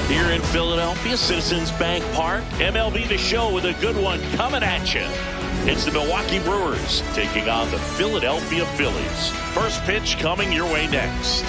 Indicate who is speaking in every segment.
Speaker 1: Here in Philadelphia, Citizens Bank Park, MLB The Show with a good one coming at you. It's the Milwaukee Brewers taking on the Philadelphia Phillies. First pitch coming your way next.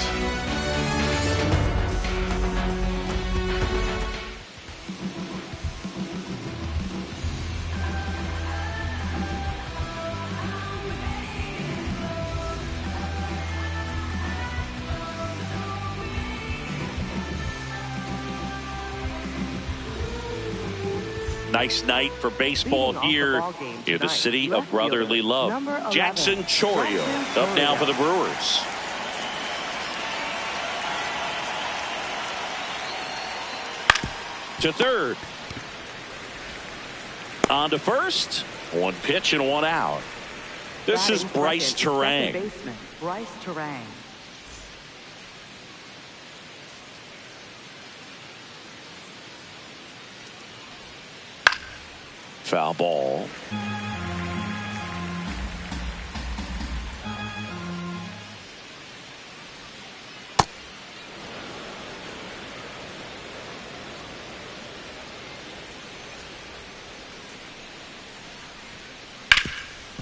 Speaker 1: Nice night for baseball here in the city of brotherly love. Jackson Chourio up now for the Brewers. To third. On to first. One pitch and one out. This is Bryce Terang.
Speaker 2: Bryce Terang.
Speaker 1: Foul ball.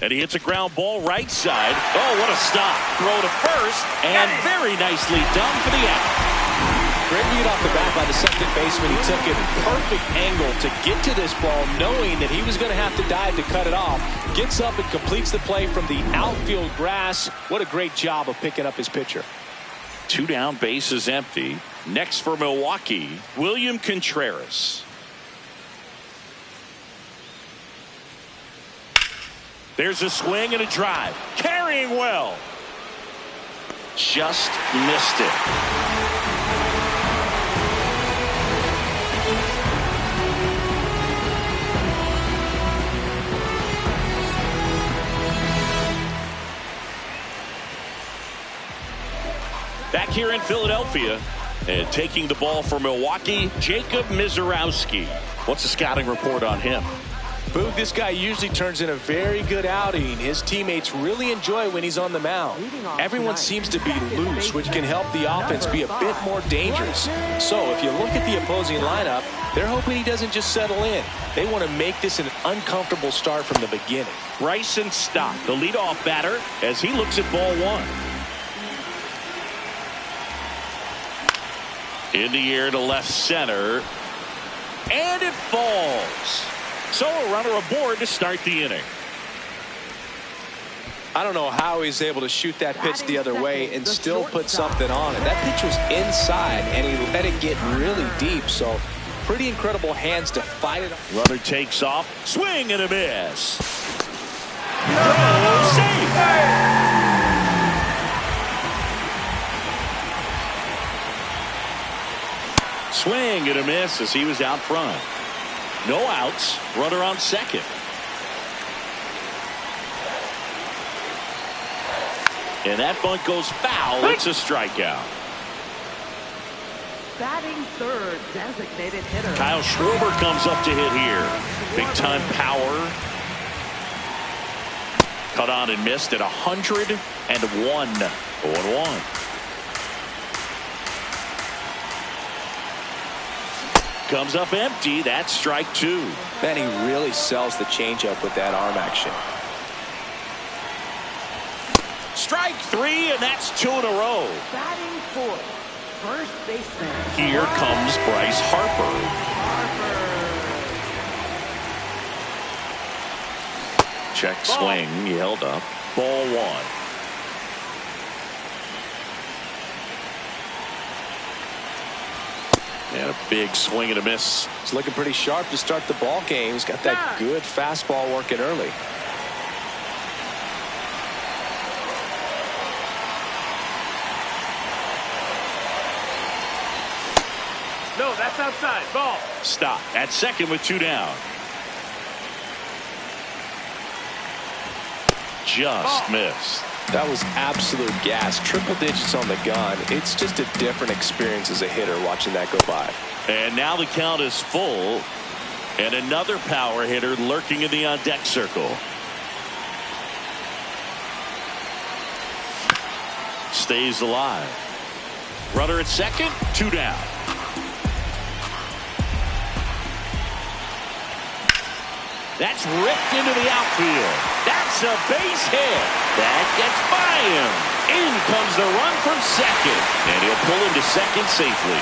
Speaker 1: And he hits a ground ball right side. Oh, what a stop. Throw to first, and very nicely done for the out.
Speaker 3: Great read off the bat by the second baseman. He took it perfect angle to get to this ball, knowing that he was going to have to dive to cut it off. Gets up and completes the play from the outfield grass. What a great job of picking up his pitcher.
Speaker 1: 2 down, bases empty. Next for Milwaukee, William Contreras. There's a swing and a drive. Carrying well. Just missed it. Back here in Philadelphia, and taking the ball for Milwaukee, Jacob Misiorowski. What's the scouting report on him?
Speaker 3: Boog, this guy usually turns in a very good outing. His teammates really enjoy when he's on the mound. Everyone seems to be loose, which can help the offense be a bit more dangerous. So if you look at the opposing lineup, they're hoping he doesn't just settle in. They want to make this an uncomfortable start from the beginning.
Speaker 1: Bryson Stott, the leadoff batter, as he looks at ball one. In the air to left center. And it falls. So a runner aboard to start the inning.
Speaker 3: I don't know how he's able to shoot that pitch the other way and still put something on it. That pitch was inside, and he let it get really deep. So pretty incredible hands to fight it.
Speaker 1: Runner takes off. Swing and a miss. Oh, safe. Swing and a miss as he was out front. No outs. Runner on second. And that bunt goes foul. It's a strikeout.
Speaker 2: Batting third, designated hitter
Speaker 1: Kyle Schwarber comes up to hit here. Big time power. Cut on and missed at 101. 0-1. Comes up empty. That's strike two.
Speaker 3: Man, he really sells the changeup with that arm action.
Speaker 1: Strike three, and that's 2 in a row.
Speaker 2: Batting fourth, first baseman.
Speaker 1: Here comes Bryce Harper. Check swing. He held up. Ball one. And a big swing and a miss.
Speaker 3: He's looking pretty sharp to start the ball game. He's got that good fastball working early.
Speaker 4: No, that's outside. Ball.
Speaker 1: Stop at second with 2 down. Just missed.
Speaker 3: That was absolute gas. Triple digits on the gun. It's just a different experience as a hitter watching that go by.
Speaker 1: And now the count is full. And another power hitter lurking in the on-deck circle. Stays alive. Runner at second, 2 down. That's ripped into the outfield. That's a base hit. That gets by him. In comes the run from second. And he'll pull into second safely.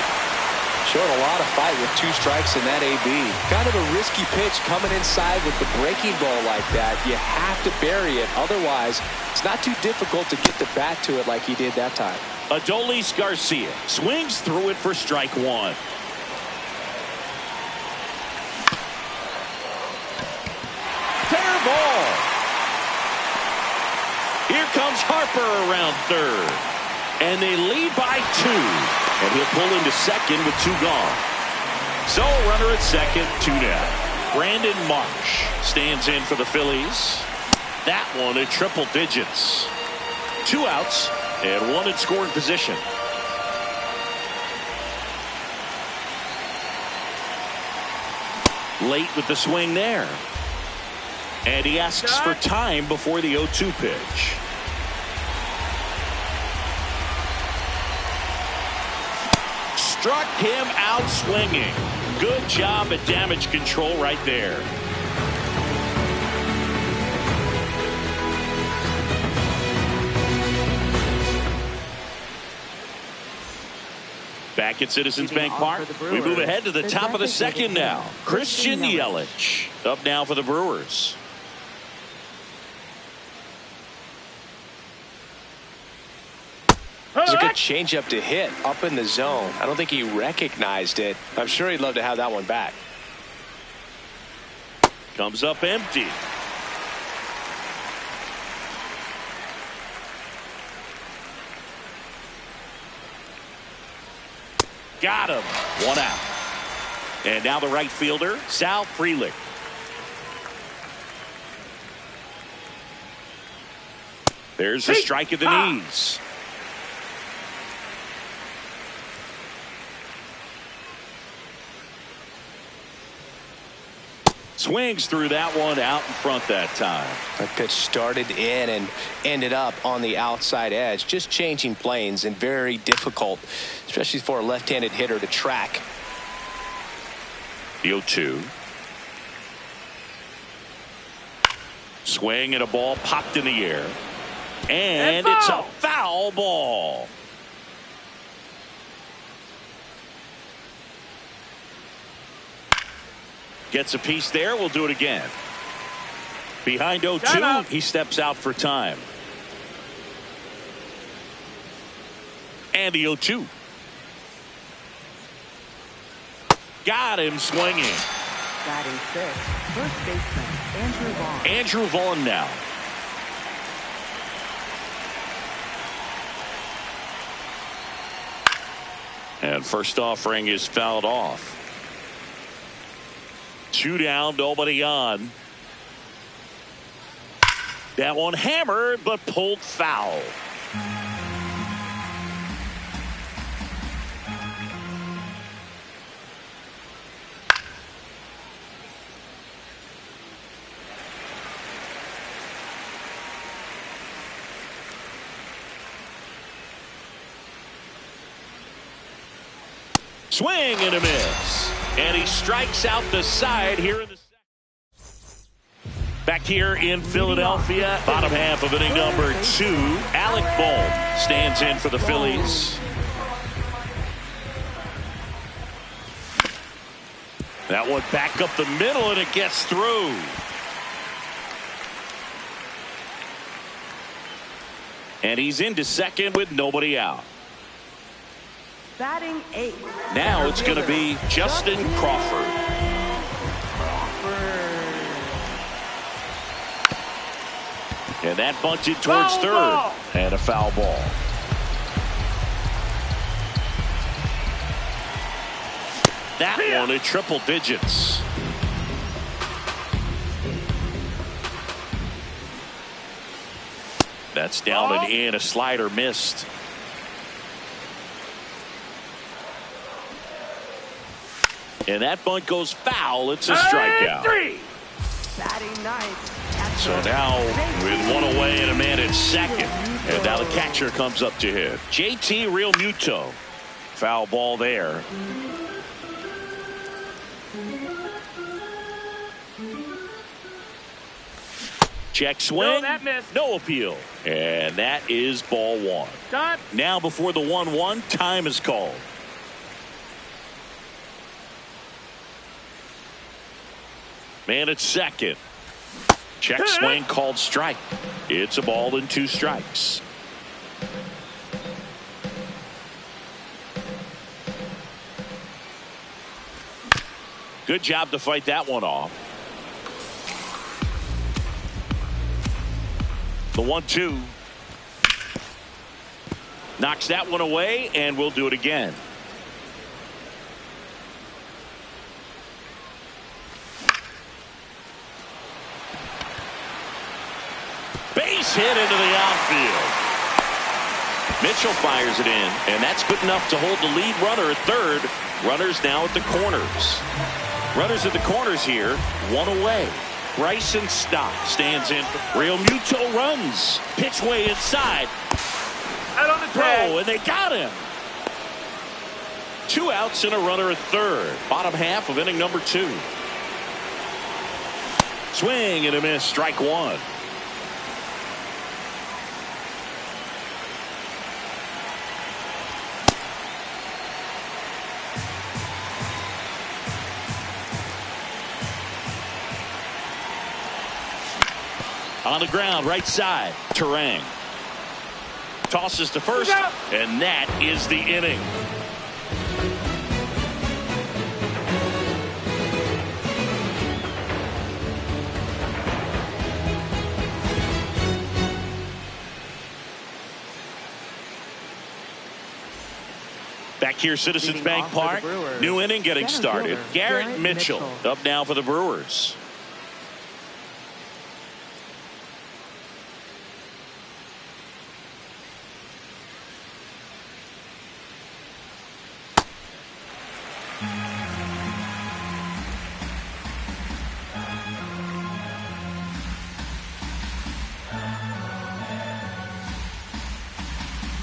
Speaker 3: Showing a lot of fight with 2 strikes in that AB. Kind of a risky pitch coming inside with the breaking ball like that. You have to bury it. Otherwise, it's not too difficult to get the bat to it like he did that time.
Speaker 1: Adolis Garcia swings through it for strike 1. Fair ball. Here comes Harper around third. And they lead by 2. And he'll pull into second with 2 gone. So runner at second, 2 down. Brandon Marsh stands in for the Phillies. That one at triple digits. 2 outs and 1 in scoring position. Late with the swing there. And he asks for time before the 0-2 pitch. Struck him out swinging. Good job at damage control right there. Back at Citizens Bank Park, we move ahead to the top of the second now. Christian Yelich up now for the Brewers.
Speaker 3: It's a good changeup to hit up in the zone. I don't think he recognized it. I'm sure he'd love to have that one back.
Speaker 1: Comes up empty. Got him. 1 out. And now the right fielder, Sal Frelick. There's a strike at the knees. Swings through that one out in front that time.
Speaker 3: That pitch started in and ended up on the outside edge. Just changing planes and very difficult, especially for a left-handed hitter to track.
Speaker 1: The 0-2. Swing and a ball popped in the air. And it's a foul ball. Gets a piece there. We'll do it again. Behind 0-2, he steps out for time. And the 0-2. Got him swinging.
Speaker 2: Batting 6th, first baseman Andrew Vaughn.
Speaker 1: Andrew Vaughn now. And first offering is fouled off. 2 down, nobody on. That one hammered, but pulled foul. Swing and a miss. And he strikes out the side here in the second. Back here in Philadelphia, bottom half of inning number 2, Alec Bohm stands in for the Phillies. That one back up the middle, and it gets through. And he's into second with nobody out.
Speaker 2: Batting 8th.
Speaker 1: Now it's going to be Justin Crawford. And that bunted towards third. And a foul ball. That one at triple digits. That's down and in. A slider missed. And that bunt goes foul. It's a strikeout.
Speaker 2: Batting 9th.
Speaker 1: So now with 1 away and a man at second. And now the catcher comes up to hit. JT Realmuto. Foul ball there. Check swing.
Speaker 4: No, that missed.
Speaker 1: No appeal. And that is ball one.
Speaker 4: Time.
Speaker 1: Now before the 1-1, time is called. Man at second. Check swing called strike. It's a ball and 2 strikes. Good job to fight that one off. The 1-2. Knocks that one away, and we'll do it again. Base hit into the outfield. Mitchell fires it in, and that's good enough to hold the lead runner at third. Runners now at the corners. Runners at the corners here, 1 away. Bryson Stott stands in. Real Muto runs. Pitch way inside.
Speaker 4: Out on the
Speaker 1: Throw,
Speaker 4: tag.
Speaker 1: and they got him. 2 outs and a runner at third. Bottom half of inning number 2. Swing and a miss. Strike 1. On the ground, right side, Terang. Tosses to first, and that is the inning. Back here, Citizens Bank Park. New inning getting started. Garrett Mitchell up now for the Brewers.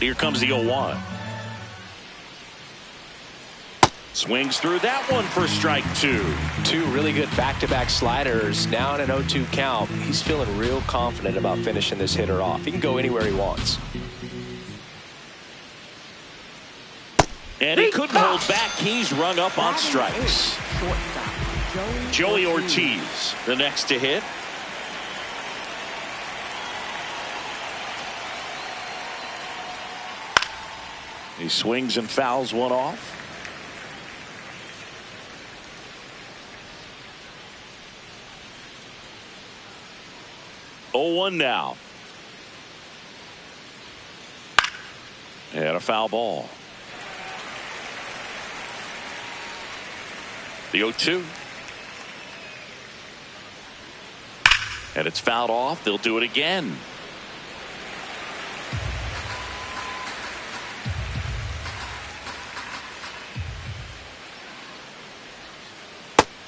Speaker 1: Here comes the 0-1. Swings through that one for strike 2.
Speaker 3: 2 really good back-to-back sliders. Now in an 0-2 count. He's feeling real confident about finishing this hitter off. He can go anywhere he wants.
Speaker 1: And he couldn't hold back. He's rung up on strikes. Joey Ortiz, the next to hit. He swings and fouls one off. Oh, 1 now. And a foul ball. The 0-2. And it's fouled off. They'll do it again.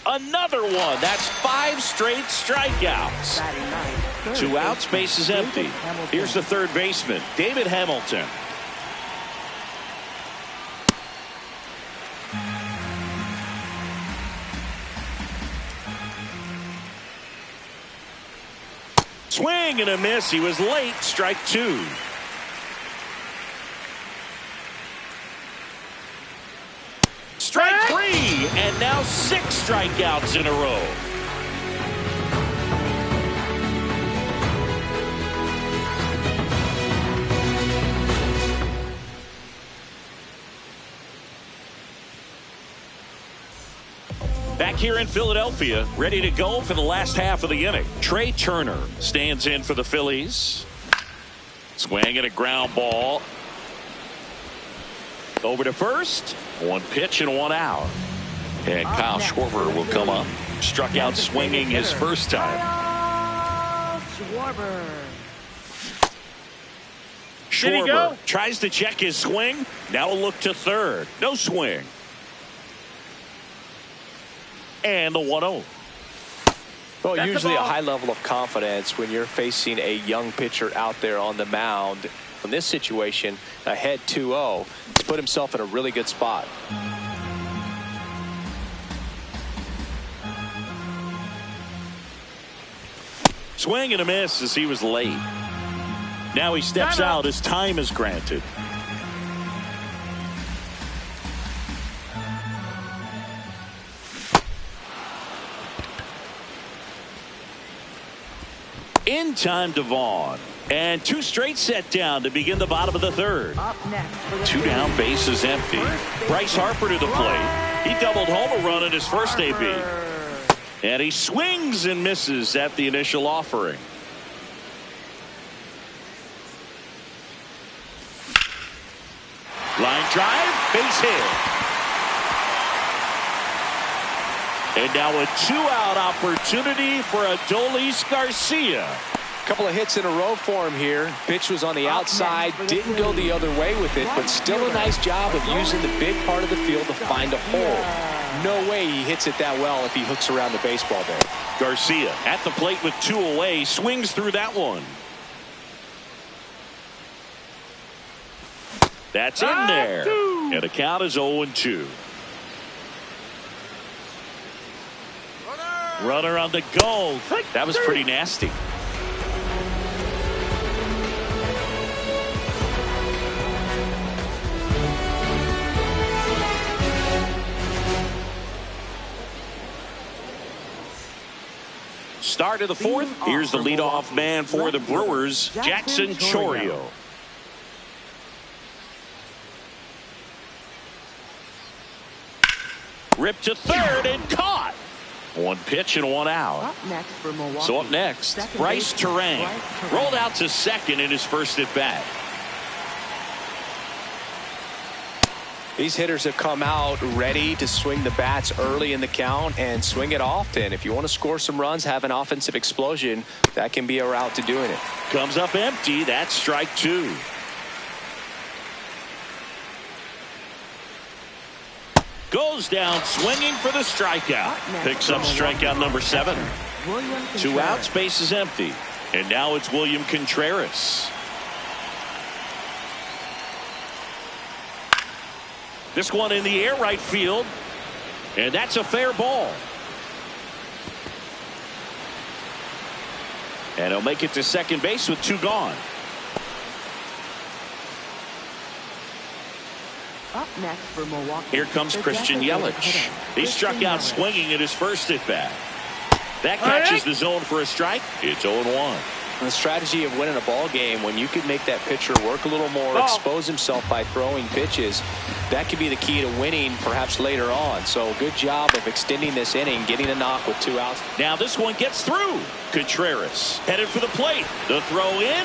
Speaker 1: Another one. That's 5 straight strikeouts. 2 outs, base is empty. Here's the third baseman, David Hamilton. Swing and a miss. He was late. Strike 2. Strike 3, and now 6 strikeouts in a row. Back here in Philadelphia, ready to go for the last half of the inning. Trey Turner stands in for the Phillies. Swing and a ground ball. Over to first. 1 pitch and 1 out. And Kyle Schwarber will come up. Struck out swinging his first time. Schwarber tries to check his swing. Now a look to third. No swing. And the 1-0.
Speaker 3: Well, that's usually a high level of confidence when you're facing a young pitcher out there on the mound. In this situation, ahead 2-0, he's put himself in a really good spot.
Speaker 1: Swing and a miss as he was late. Now he steps out as time is granted. In time to Vaughn. And 2 straight set down to begin the bottom of the third.
Speaker 2: Up next for the
Speaker 1: 2 down, base is empty. Bryce Harper to the plate. He doubled home a run in his first AB. And he swings and misses at the initial offering. Line drive, base hit. And now a 2-out opportunity for Adolis Garcia.
Speaker 3: Couple of hits in a row for him here. Pitch was on the outside, didn't go the other way with it, but still a nice job of using the big part of the field to find a hole. No way he hits it that well if he hooks around the baseball there.
Speaker 1: Garcia at the plate with 2 away, swings through that one. That's in there. And the count is 0-2. Runner on the go. That was pretty nasty. Start of the 4th. Here's the leadoff man for the Brewers, Jackson Chourio. Ripped to third and caught. 1 pitch and 1 out.
Speaker 2: Up next for Milwaukee.
Speaker 1: So up next, Bryce Terang rolled out to second in his first at bat.
Speaker 3: These hitters have come out ready to swing the bats early in the count and swing it often. If you want to score some runs, have an offensive explosion, that can be a route to doing it.
Speaker 1: Comes up empty. That's strike 2. Goes down swinging for the strikeout. Picks up strikeout number 7. 2 outs, base is empty. And now it's William Contreras. This one in the air right field. And that's a fair ball. And he'll make it to second base with 2 gone.
Speaker 2: Up next for Milwaukee.
Speaker 1: Here comes Christian Yelich. He struck out swinging at his first at bat. That catches the zone for a strike. It's 0-1.
Speaker 3: The strategy of winning a ball game, when you can make that pitcher work a little more, expose himself by throwing pitches, that could be the key to winning perhaps later on. So good job of extending this inning, getting a knock with 2 outs.
Speaker 1: Now this one gets through. Contreras headed for the plate. The throw in.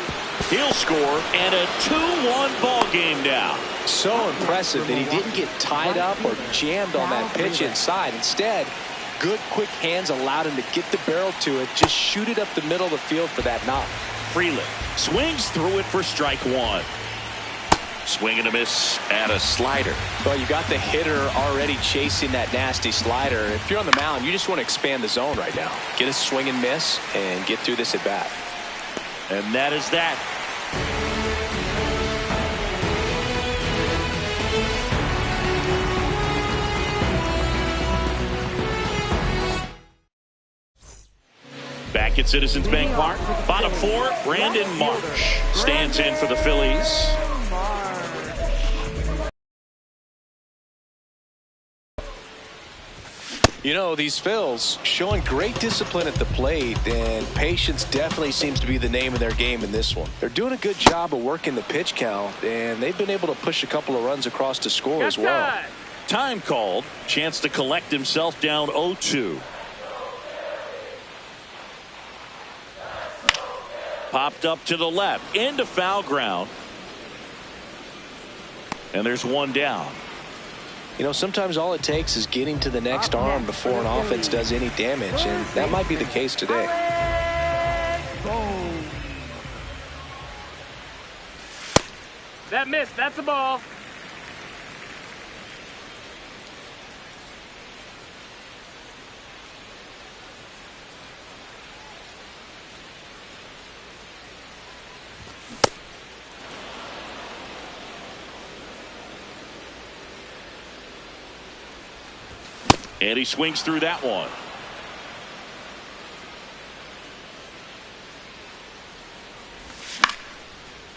Speaker 1: He'll score, and a 2-1 ball game now.
Speaker 3: So impressive that he didn't get tied up or jammed on that pitch inside. Instead, good quick hands allowed him to get the barrel to it, just shoot it up the middle of the field for that knock.
Speaker 1: Freeland swings through it for strike 1. Swing and a miss at a slider.
Speaker 3: Well, you got the hitter already chasing that nasty slider. If you're on the mound, you just want to expand the zone right now. Get a swing and miss and get through this at bat.
Speaker 1: And that is that. Back at Citizens Bank Park, bottom 4, Brandon Marsh stands in for the Phillies.
Speaker 3: You know, these Phils showing great discipline at the plate, and patience definitely seems to be the name of their game in this one. They're doing a good job of working the pitch count, and they've been able to push a couple of runs across to score as well.
Speaker 1: Time called. Chance to collect himself down 0-2. Popped up to the left into foul ground. And there's 1 down.
Speaker 3: You know, sometimes all it takes is getting to the next arm before an offense does any damage, and that might be the case today.
Speaker 4: That missed. That's a ball.
Speaker 1: And he swings through that one.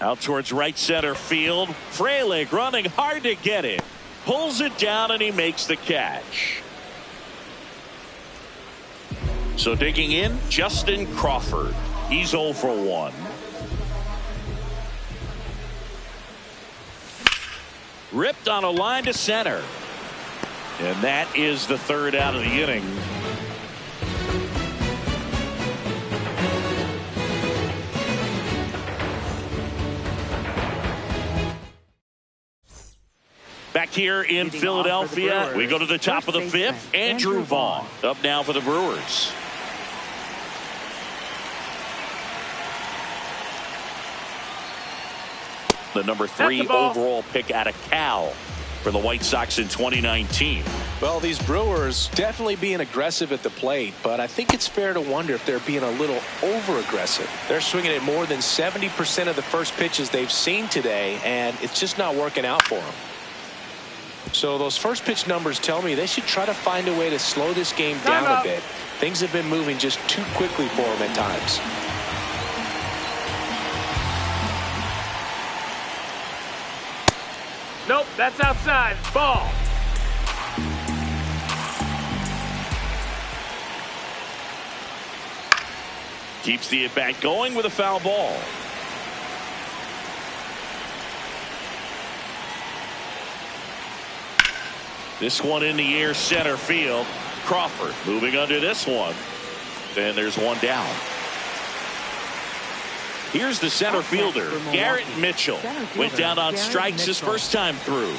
Speaker 1: Out towards right center field. Frelick running hard to get it. Pulls it down and he makes the catch. So digging in, Justin Crawford. He's 0 for 1. Ripped on a line to center. And that is the third out of the inning. Back here in Philadelphia, we go to the top of the fifth. Andrew Vaughn up now for the Brewers. The number 3 overall pick out of Cal for the White Sox in 2019.
Speaker 3: Well, these Brewers definitely being aggressive at the plate, but I think it's fair to wonder if they're being a little over-aggressive. They're swinging at more than 70% of the first pitches they've seen today, and it's just not working out for them. So those first pitch numbers tell me they should try to find a way to slow this game down a bit. Things have been moving just too quickly for them at times.
Speaker 4: Nope, that's outside. Ball.
Speaker 1: Keeps the at-bat going with a foul ball. This one in the air, center field. Crawford moving under this one. And there's one down. Here's the center fielder, Garrett Mitchell. Went down on strikes his first time through.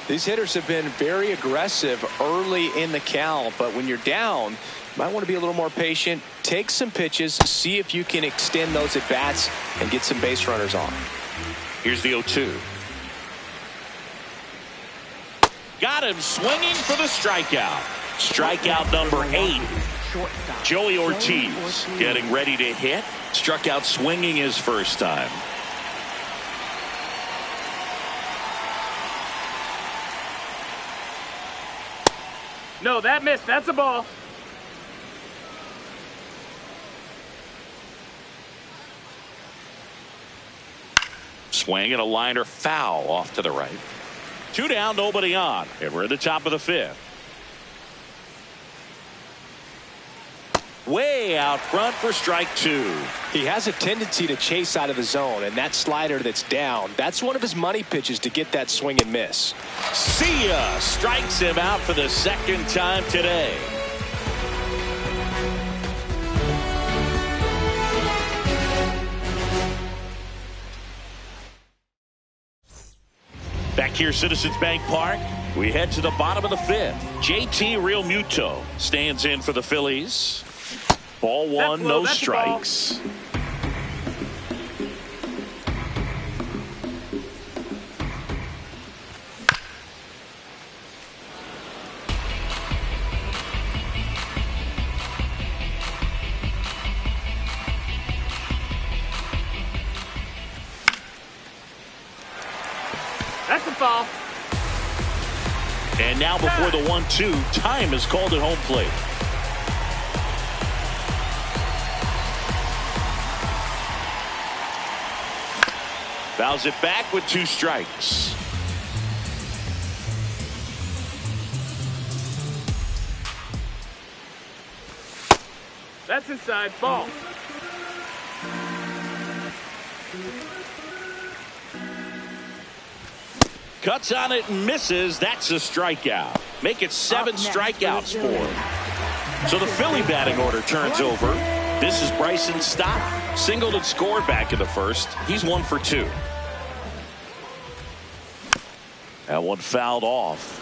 Speaker 3: These hitters have been very aggressive early in the count, but when you're down, you might want to be a little more patient. Take some pitches, see if you can extend those at bats and get some base runners on.
Speaker 1: Here's the 0-2. Got him swinging for the strikeout. Strikeout number 8. Joey Ortiz getting ready to hit. Struck out swinging his first time.
Speaker 4: No, that missed. That's a ball.
Speaker 1: Swing and a liner foul off to the right. 2 down, nobody on. And we're at the top of the fifth. Way out front for strike 2.
Speaker 3: He has a tendency to chase out of the zone, and that slider that's down, that's one of his money pitches to get that swing and miss.
Speaker 1: See ya! Strikes him out for the second time today. Back here, Citizens Bank Park, we head to the bottom of the fifth. JT Realmuto stands in for the Phillies. Ball 1, no strikes.
Speaker 4: That's a foul.
Speaker 1: And now before the 1-2, time is called at home plate. Fouls it back with 2 strikes.
Speaker 4: That's inside. Ball.
Speaker 1: Cuts on it and misses. That's a strikeout. Make it 7 strikeouts for him. So the Philly batting order turns over. This is Bryson Stott. Singled and scored back in the first. He's 1 for 2. That one fouled off.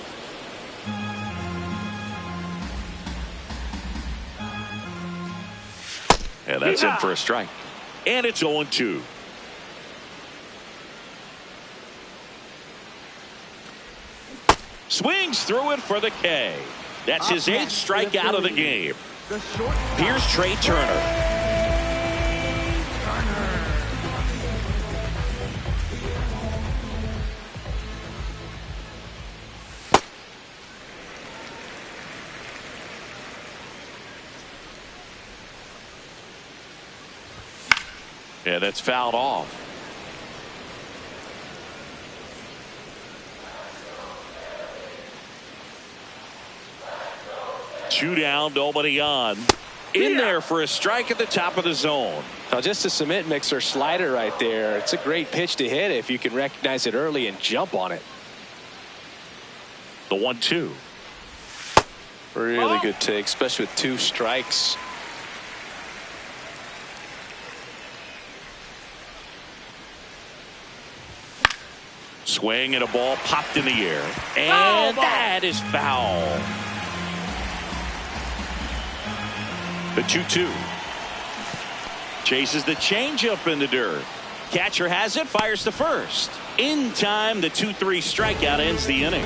Speaker 1: And that's in for a strike. And it's 0-2. Swings through it for the K. That's his 8th strikeout of the game. Here's Trey Turner. Yeah, that's fouled off. Two down, nobody on. In there for a strike at the top of the zone.
Speaker 3: Now just a cement mixer slider right there. It's a great pitch to hit if you can recognize it early and jump on it.
Speaker 1: The 1-2.
Speaker 3: Really good take, especially with 2 strikes.
Speaker 1: Swing and a ball popped in the air. And that is foul. The 2-2. Chases the changeup in the dirt. Catcher has it, fires to first. In time, the 2-3 strikeout ends the inning.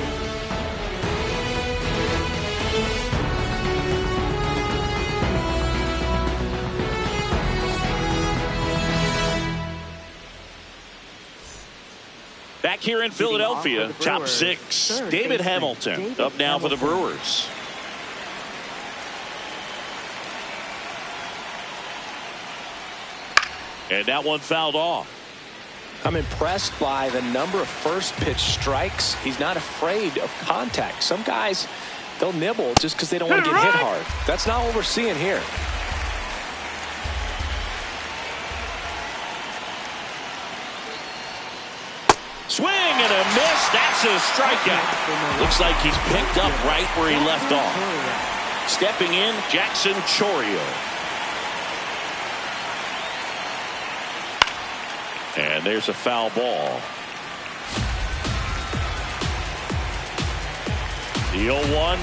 Speaker 1: Back here in Philadelphia, top 6, David Hamilton up now for the Brewers. And that one fouled off.
Speaker 3: I'm impressed by the number of first pitch strikes. He's not afraid of contact. Some guys, they'll nibble just because they don't want to get hit hard. That's not what we're seeing here.
Speaker 1: Swing and a miss. That's a strikeout. Looks like he's picked up right where he left off. Stepping in, Jackson Chourio. And there's a foul ball. The 0-1.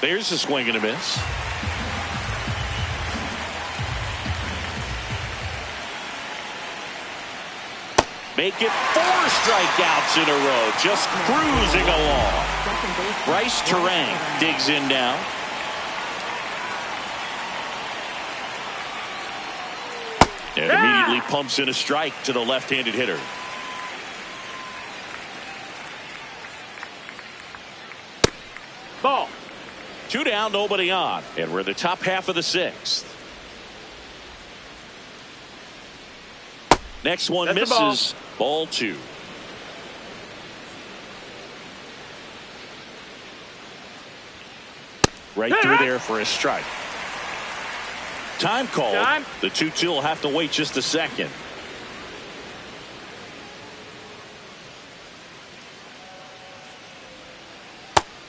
Speaker 1: There's a swing and a miss. Make it 4 strikeouts in a row. Just cruising along. Bryce Terang digs in now. And immediately pumps in a strike to the left-handed hitter.
Speaker 4: Ball.
Speaker 1: 2 down, nobody on. And we're in the top half of the 6th. Next one misses. Ball 2. Right through there for a strike. Time called. The 2-2 will have to wait just a second.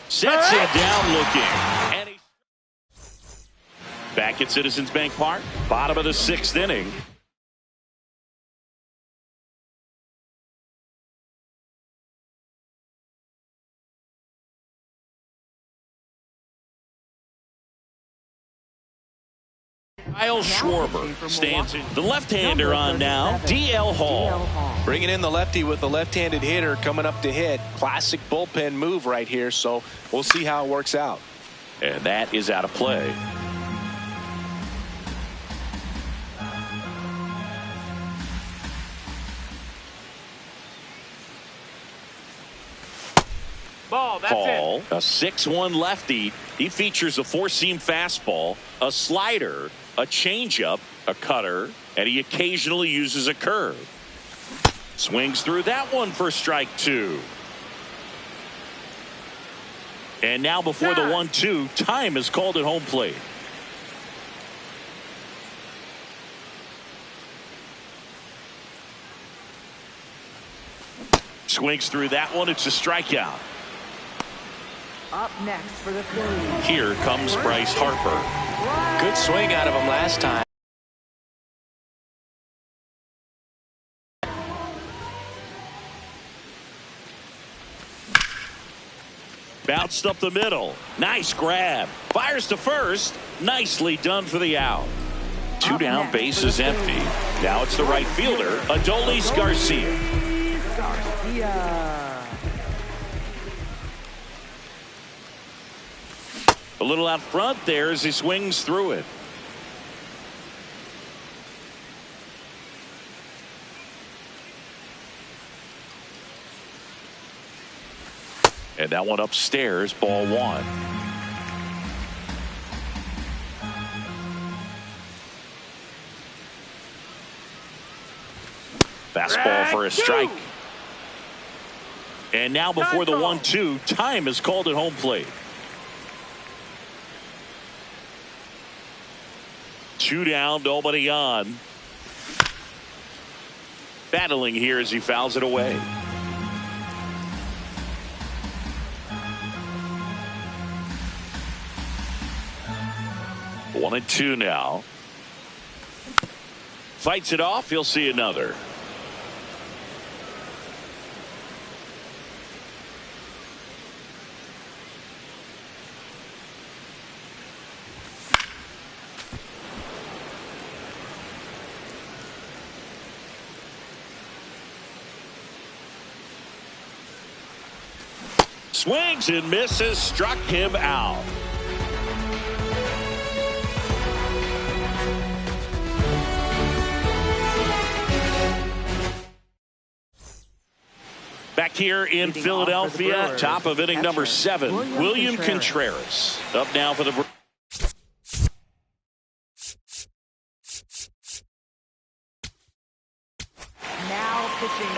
Speaker 1: Sets him down looking. And back at Citizens Bank Park, bottom of the 6th inning. Kyle Schwarber stands in. The left-hander on now, D.L. Hall.
Speaker 3: Bringing in the lefty with the left-handed hitter coming up to hit. Classic bullpen move right here, so we'll see how it works out.
Speaker 1: And that is out of play.
Speaker 4: Ball, that's
Speaker 1: Ball,
Speaker 4: it.
Speaker 1: a 6-1 lefty. He features a 4-seam fastball, a slider, a changeup, a cutter, and he occasionally uses a curve. Swings through that one for strike 2. And now before the 1-2, time is called at home plate. Swings through that one. It's a strikeout.
Speaker 2: Up next for the Phillies.
Speaker 1: Here comes Bryce Harper.
Speaker 3: Good swing out of him last time.
Speaker 1: Bounced up the middle. Nice grab. Fires to first. Nicely done for the out. 2 down, bases empty. Now it's the right fielder, Adolis Garcia. A little out front there as he swings through it. And that one upstairs, ball 1. Fastball for a strike. And now before the 1-2, time is called at home plate. 2 down, nobody on. Battling here as he fouls it away. 1-2 now. Fights it off. He'll see another. Swings and misses, struck him out. Back here in Philadelphia, top of inning number 7, William Contreras. Up now for the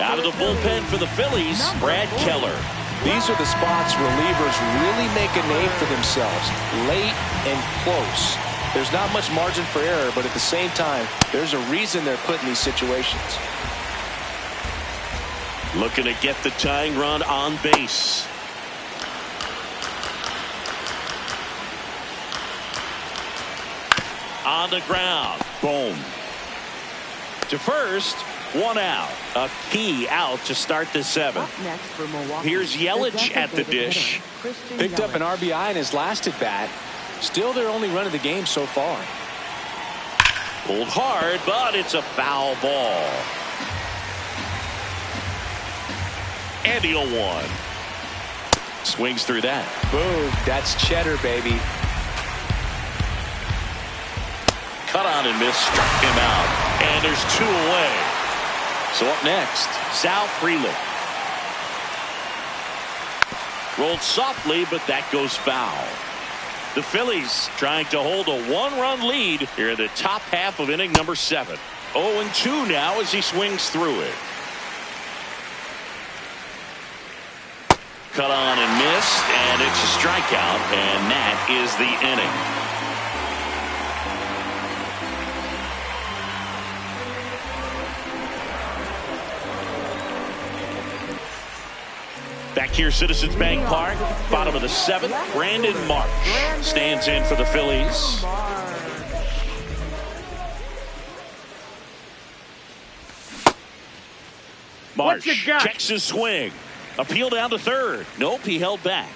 Speaker 1: out of the bullpen for the Phillies, Brad Keller.
Speaker 3: These are the spots relievers really make a name for themselves. Late and close. There's not much margin for error, but at the same time, there's a reason they're put in these situations.
Speaker 1: Looking to get the tying run on base. On the ground. Boom. To first. 1 out. A key out to start the 7th. Here's Yelich at the dish.
Speaker 3: Picked up an RBI in his last at bat. Still their only run of the game so far.
Speaker 1: Pulled hard, but it's a foul ball. And he'll 1. Swings through that.
Speaker 3: Boom. That's cheddar, baby.
Speaker 1: Cut on and miss. Struck him out. And there's 2 away. So up next, Sal Frelick. Rolled softly, but that goes foul. The Phillies trying to hold a 1-run lead here in the top half of inning number 7. 0-2 now as he swings through it. Cut on and missed, and it's a strikeout, and that is the inning. Back here, Citizens Bank Park, bottom of the 7th, Brandon Marsh stands in for the Phillies. Marsh checks his swing. Appeal down to third. Nope, he held back.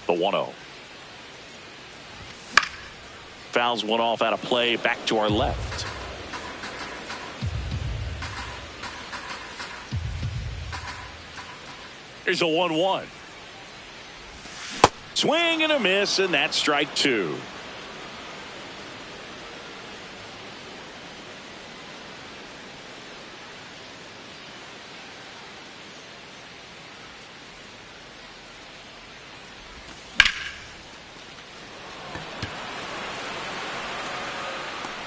Speaker 1: The 1-0. Fouls one off out of play, back to our left. Here's a 1-1. Swing and a miss, and that's strike 2.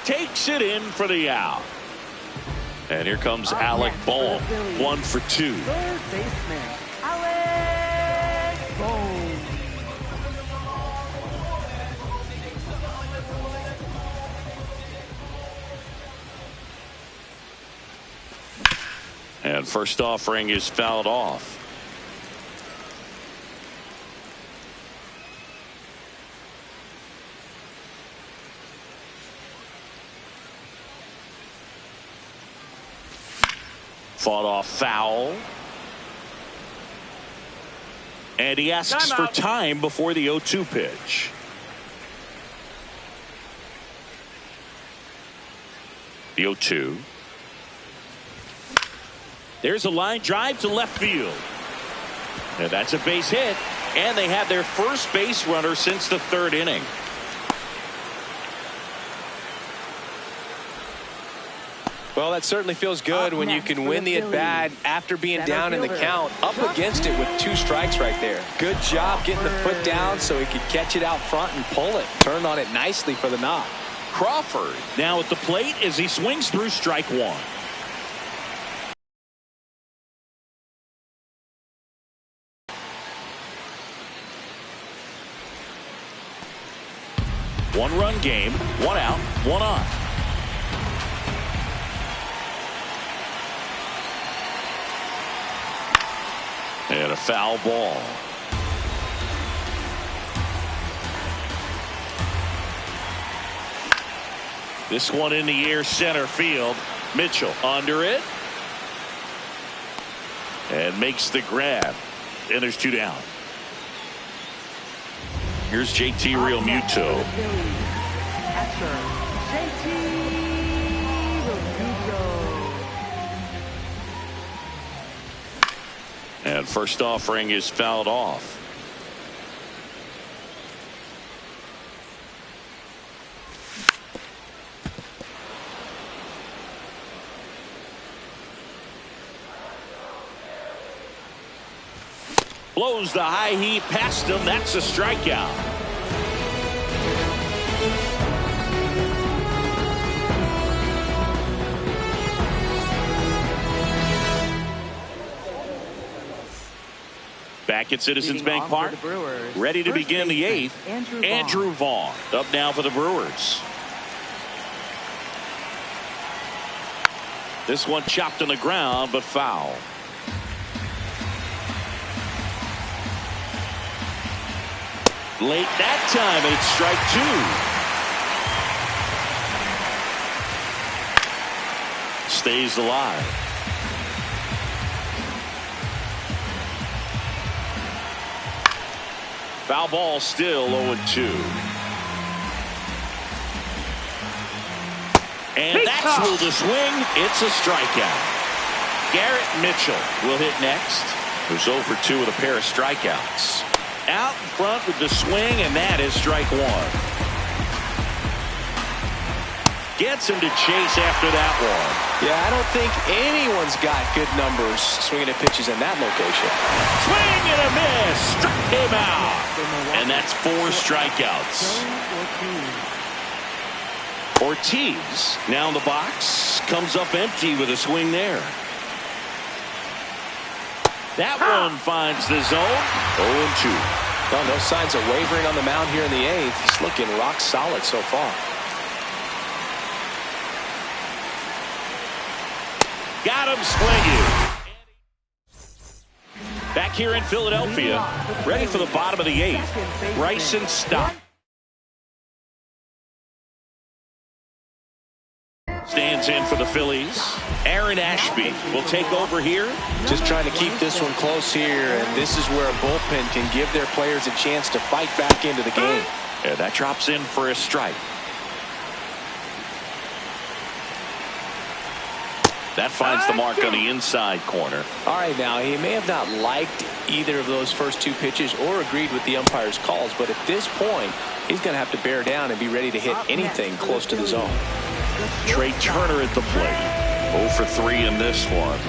Speaker 1: Takes it in for the out. And here comes Alec Bohm, 1 for 2.
Speaker 2: Third baseman, Alec Bohm.
Speaker 1: And first offering is fouled off. Fought off foul. And he asks for time before the 0-2 pitch. The 0-2. There's a line drive to left field. And that's a base hit. And they have their first base runner since the 3rd inning.
Speaker 3: Well, that certainly feels good when you can win the at-bat after being down in the count, up against it with 2 strikes right there. Good job getting the foot down so he could catch it out front and pull it. Turned on it nicely for the knock.
Speaker 1: Crawford now at the plate as he swings through strike one. One-run game, one out, one on. And a foul ball. This one in the air center field. Mitchell under it. And makes the grab. And there's two down. Here's JT Realmuto. And first offering is fouled off. Blows the high heat past him. That's a strikeout. Back at Citizens Bank Park, ready to begin the eighth. Andrew Vaughn up now for the Brewers. This one chopped on the ground, but foul. Late that time, and it's strike two. Stays alive. Foul ball, still 0-2. And that's ruled a swing. It's a strikeout. Garrett Mitchell will hit next. Who's 0 for 2 with a pair of strikeouts. Out in front with the swing, and that is strike one. Gets him to chase after that one.
Speaker 3: Yeah, I don't think anyone's got good numbers swinging at pitches in that location.
Speaker 1: Swing and a miss. Struck him out. And that's 4 strikeouts. Ortiz now in the box. Comes up empty with a swing there. That one finds the zone. 0-2.
Speaker 3: Well, no signs of wavering on the mound here in the eighth. He's looking rock solid so far.
Speaker 1: Got him swinging. Back here in Philadelphia, ready for the bottom of the eighth. Bryson Stott stands in for the Phillies. Aaron Ashby will take over here.
Speaker 3: Just trying to keep this one close here, and this is where a bullpen can give their players a chance to fight back into the game.
Speaker 1: And that drops in for a strike. That finds the mark on the inside corner.
Speaker 3: All right, now he may have not liked either of those first 2 pitches or agreed with the umpire's calls, but at this point, he's going to have to bear down and be ready to hit anything close to the zone.
Speaker 1: Trey Turner at the plate. 0 for 3 in this one.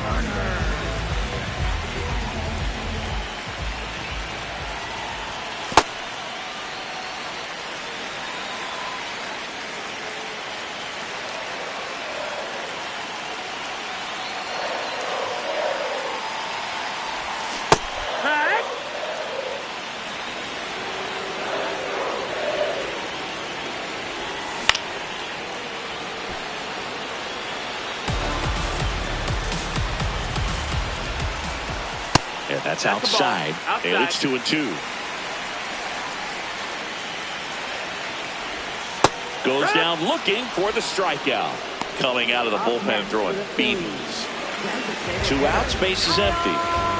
Speaker 1: And that's outside. And it's 2-2. Goes down looking for the strikeout. Coming out of the bullpen throwing beans. 2 outs, base is empty.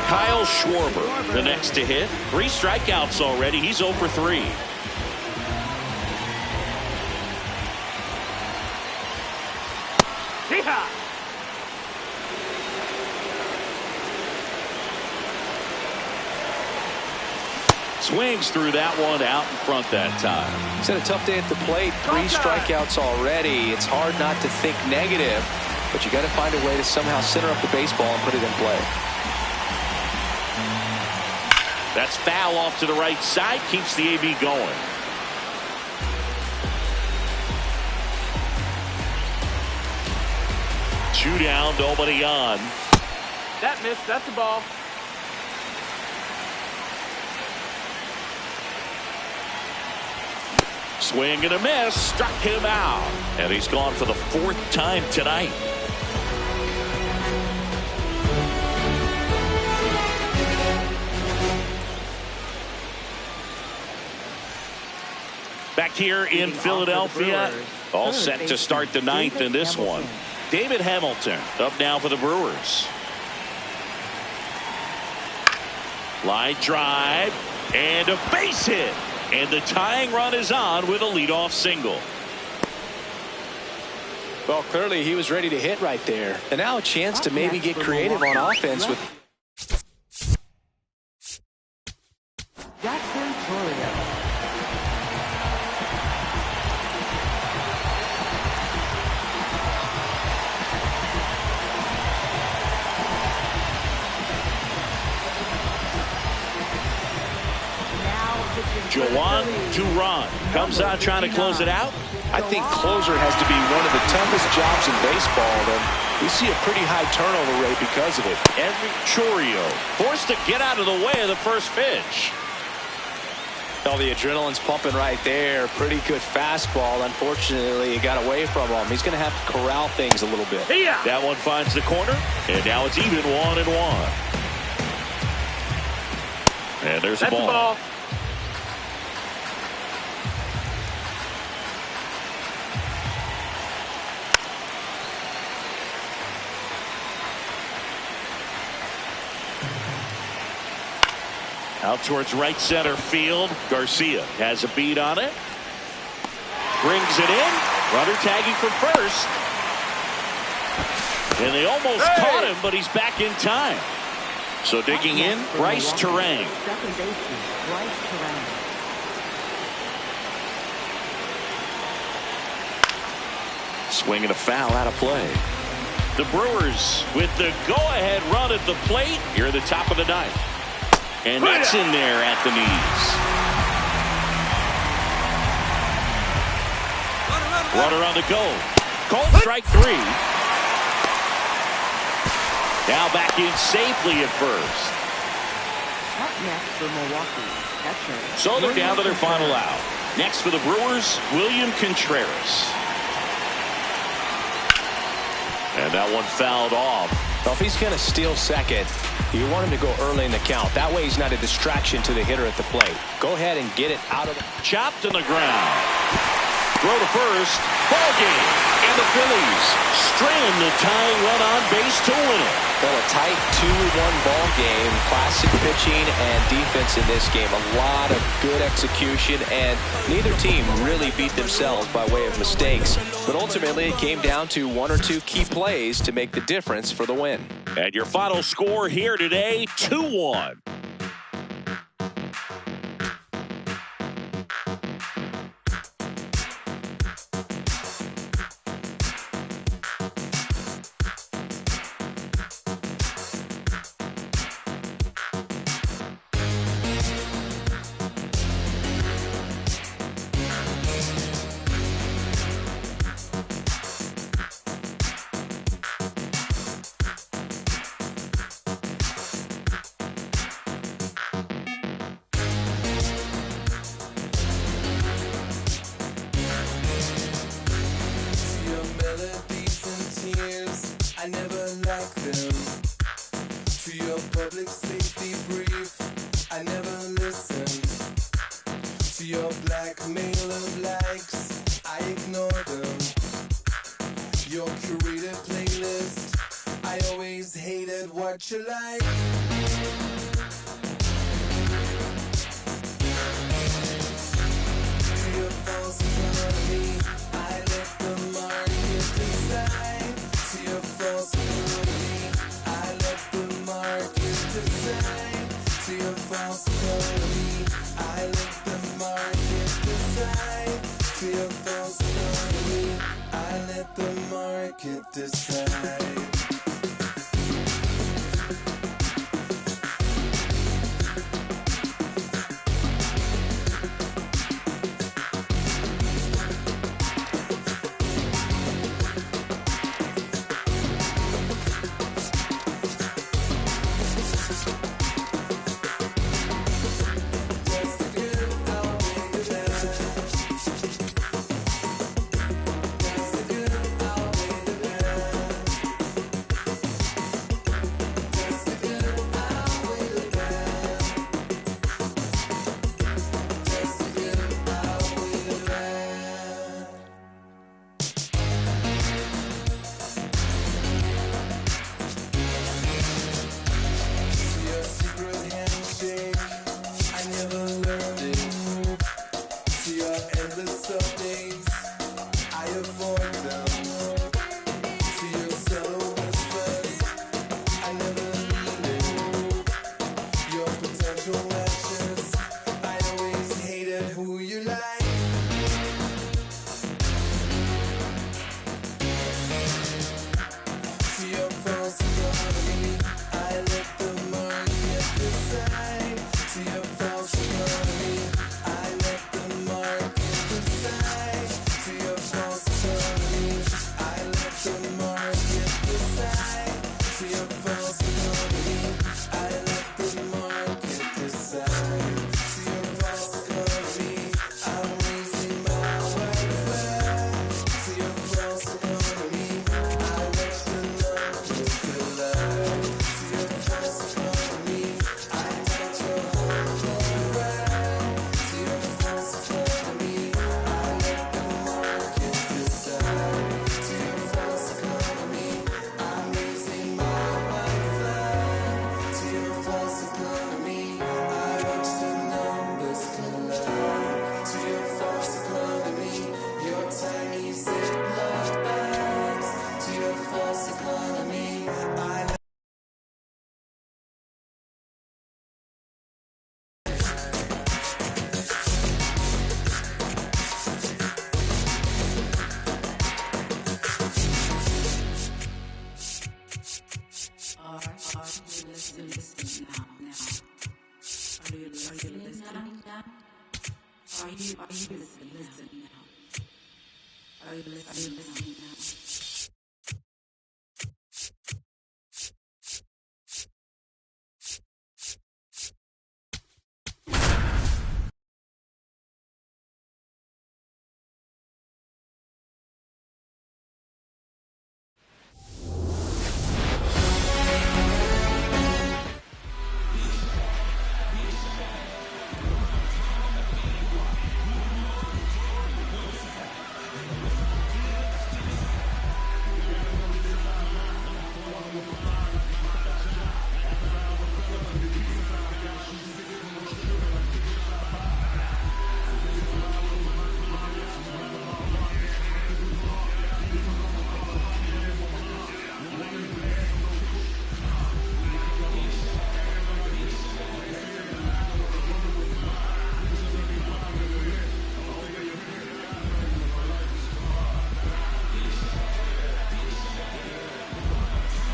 Speaker 1: Kyle Schwarber, the next to hit. 3 strikeouts already. He's 0 for 3.
Speaker 4: Yeehaw!
Speaker 1: Swings through that one, out in front that time.
Speaker 3: He's had a tough day at the plate. 3 strikeouts already. It's hard not to think negative, but you got to find a way to somehow center up the baseball and put it in play.
Speaker 1: That's foul off to the right side. Keeps the AB going. 2 down, nobody on.
Speaker 4: That missed. That's a ball.
Speaker 1: Swing and a miss. Struck him out. And he's gone for the 4th time tonight. Back here in Philadelphia, all set to start the 9th in this one. David Hamilton up now for the Brewers. Line drive and a base hit. And the tying run is on with a leadoff single.
Speaker 3: Well, clearly he was ready to hit right there. And now a chance to maybe get creative on offense with
Speaker 1: Juan Duran comes out trying to close it out.
Speaker 3: I think closer has to be one of the toughest jobs in baseball, and we see a pretty high turnover rate because of it.
Speaker 1: Chorio forced to get out of the way of the first pitch.
Speaker 3: Oh, the adrenaline's pumping right there. Pretty good fastball. Unfortunately, it got away from him. He's going to have to corral things a little bit.
Speaker 1: Yeah. That one finds the corner, and now it's even 1-1. And there's a ball. Out towards right center field. Garcia has a beat on it. Brings it in. Runner tagging for first. And they almost caught him, but he's back in time. So digging in, Bryce Terang.
Speaker 2: Second baseman, Bryce Terang.
Speaker 1: Swinging a foul out of play. The Brewers with the go-ahead run at the plate here at the top of the 9th. And that's in there at the knees. Runner on the go. Called strike 3. Now back in safely at first.
Speaker 2: Up next for Milwaukee, catcher.
Speaker 1: So they're down to their final out. Next for the Brewers, William Contreras. And that one fouled off.
Speaker 3: Well, if he's going to steal second, you want him to go early in the count. That way he's not a distraction to the hitter at the plate. Go ahead and get it out of the...
Speaker 1: Chopped in the ground. Throw to first. Ball game. And the Phillies string the tying run on base to win it.
Speaker 3: Well, a tight 2-1 ball game. Classic pitching and defense in this game. A lot of good execution, and neither team really beat themselves by way of mistakes. But ultimately, it came down to 1 or 2 key plays to make the difference for the win.
Speaker 1: And your final score here today, 2-1.
Speaker 5: I never liked them. To your public safety brief, I never listened. To your blackmail of likes, I ignore them. Your curated playlist, I always hated what you like. To your false economy, I let the market decide. To your false economy, I let the market decide. To your false economy, I let the market decide. To your false economy, I let the market decide.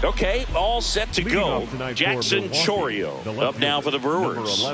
Speaker 1: Okay, all set to go. Jackson Chourio up now for the Brewers.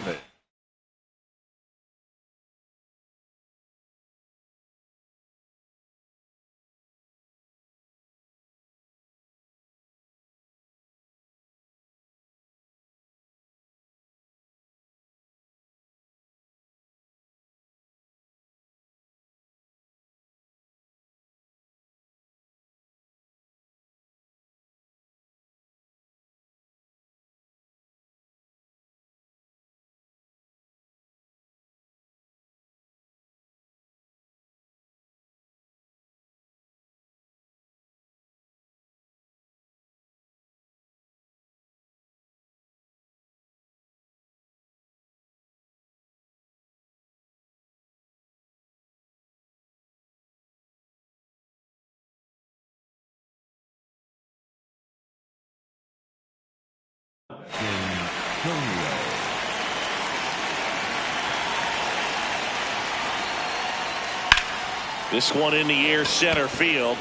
Speaker 1: This one in the air, center field.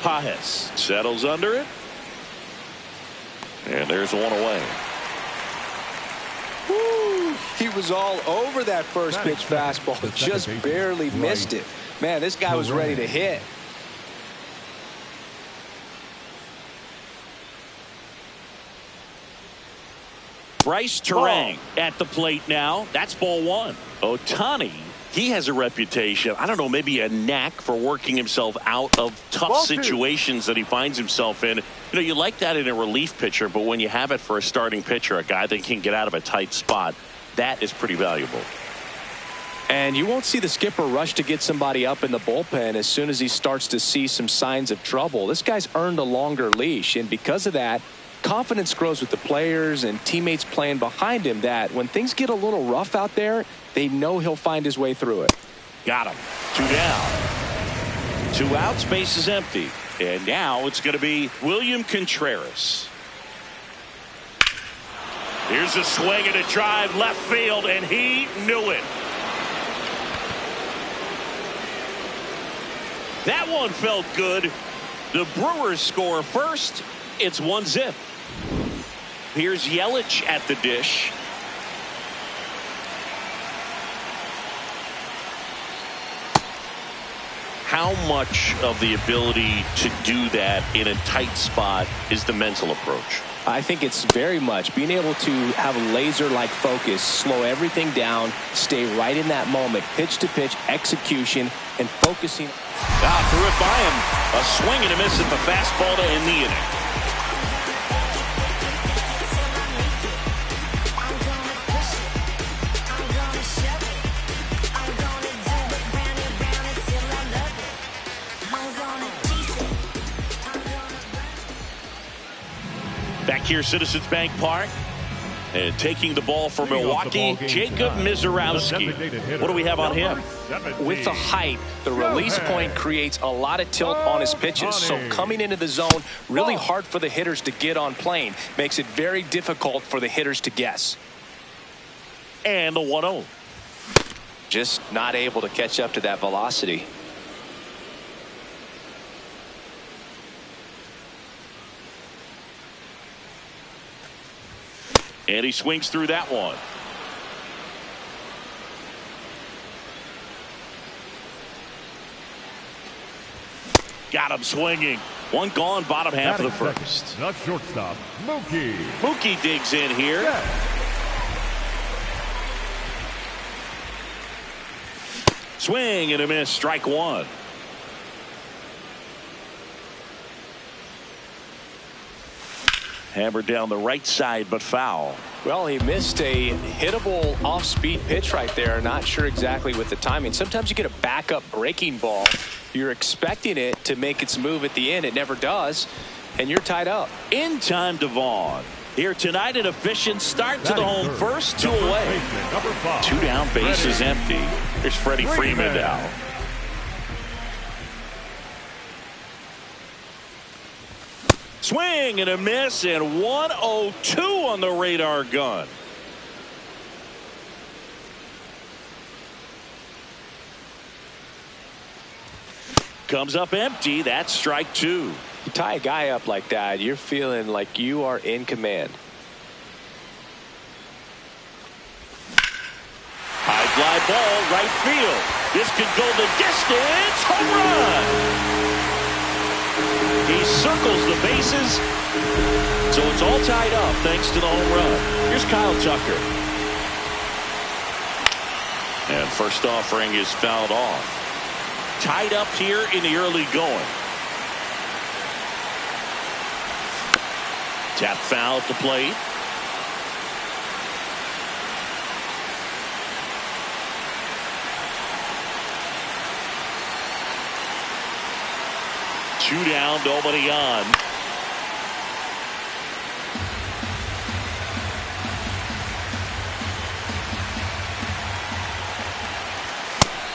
Speaker 1: Pajes settles under it. And there's one away.
Speaker 3: Woo, he was all over that first pitch fastball. Just barely missed it. Man, this guy was ready to hit.
Speaker 1: Bryce Terang at the plate now. That's ball one. Ohtani, he has a reputation, I don't know, maybe a knack for working himself out of tough situations that he finds himself in. You know, you like that in a relief pitcher, but when you have it for a starting pitcher, a guy that can get out of a tight spot, that is pretty valuable.
Speaker 3: And you won't see the skipper rush to get somebody up in the bullpen as soon as he starts to see some signs of trouble. This guy's earned a longer leash, and because of that, confidence grows with the players and teammates playing behind him, that when things get a little rough out there, they know he'll find his way through it.
Speaker 1: Got him. 2 down. 2 outs, base is empty. And now it's going to be William Contreras. Here's a swing and a drive left field, and he knew it. That one felt good. The Brewers score first. It's 1-0. Here's Yelich at the dish. How much of the ability to do that in a tight spot is the mental approach?
Speaker 3: I think it's very much being able to have a laser-like focus, slow everything down, stay right in that moment, pitch-to-pitch execution, and focusing.
Speaker 1: Threw it by him. A swing and a miss at the fastball to end the inning. Back here, Citizens Bank Park. And taking the ball for Milwaukee, Jacob Mizorowski. What do we have on him?
Speaker 3: With the height, the release point creates a lot of tilt on his pitches. So coming into the zone, really hard for the hitters to get on plane. Makes it very difficult for the hitters to guess.
Speaker 1: And the 1-0.
Speaker 3: Just not able to catch up to that velocity.
Speaker 1: And he swings through that one. Got him swinging. One gone, bottom half of the first.
Speaker 6: The shortstop, Mookie.
Speaker 1: Mookie digs in here.
Speaker 6: Yeah.
Speaker 1: Swing and a miss. Strike one. Hammered down the right side, but foul.
Speaker 3: Well, he missed a hittable off-speed pitch right there. Not sure exactly with the timing. Sometimes you get a backup breaking ball. You're expecting it to make its move at the end. It never does, and you're tied up.
Speaker 1: In time to Vaughn. Here tonight, an efficient start to the home first, 2 away. 2 down, base is empty. There's Freddie Freeman now. Swing and a miss, and 102 on the radar gun. Comes up empty. That's strike 2.
Speaker 3: You tie a guy up like that, you're feeling like you are in command.
Speaker 1: High fly ball, right field. This could go the distance. Home run. He circles the bases. So it's all tied up thanks to the home run. Here's Kyle Tucker. And first offering is fouled off. Tied up here in the early going. Tap foul at the plate. Two down, nobody on.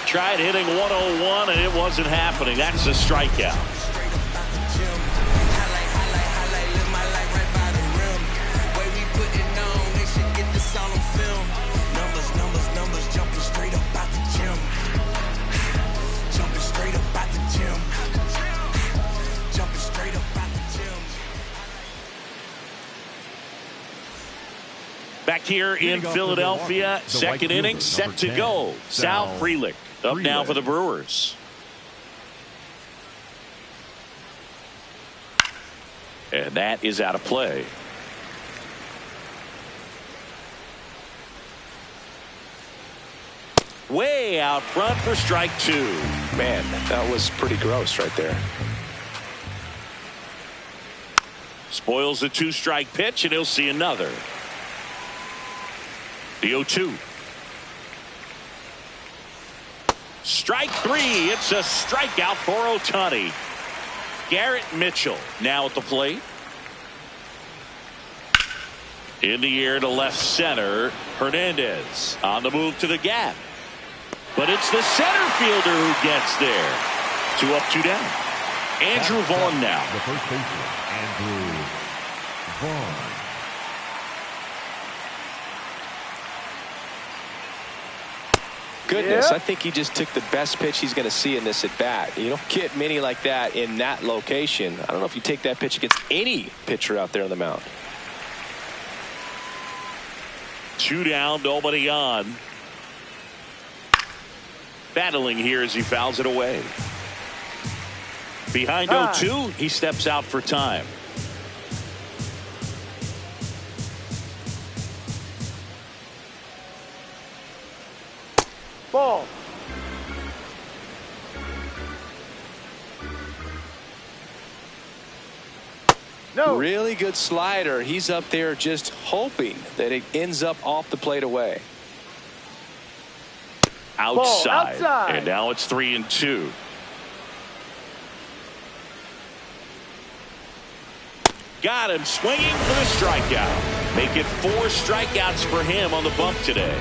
Speaker 1: Tried hitting 101 and it wasn't happening. That's a strikeout. Back here in Philadelphia, second inning set to go. Sal Frelick up now for the Brewers. And that is out of play. Way out front for strike 2.
Speaker 3: Man, that was pretty gross right there.
Speaker 1: Spoils the 2-strike pitch, and he'll see another. The 0-2. Strike 3. It's a strikeout for Ohtani. Garrett Mitchell now at the plate. In the air to left center. Hernandez on the move to the gap. But it's the center fielder who gets there. 2 up, 2 down. Andrew Vaughn now.
Speaker 6: The first baseman, Andrew Vaughn.
Speaker 3: Goodness, I think he just took the best pitch he's going to see in this at bat. You don't get many like that in that location. I don't know if you take that pitch against any pitcher out there on the mound.
Speaker 1: 2 down, nobody on. Battling here as he fouls it away. Behind 0-2, he steps out for time.
Speaker 4: Ball. No.
Speaker 3: Really good slider. He's up there just hoping that it ends up off the plate away.
Speaker 1: Outside. And now it's 3-2. Got him swinging for the strikeout. Make it 4 strikeouts for him on the bump today.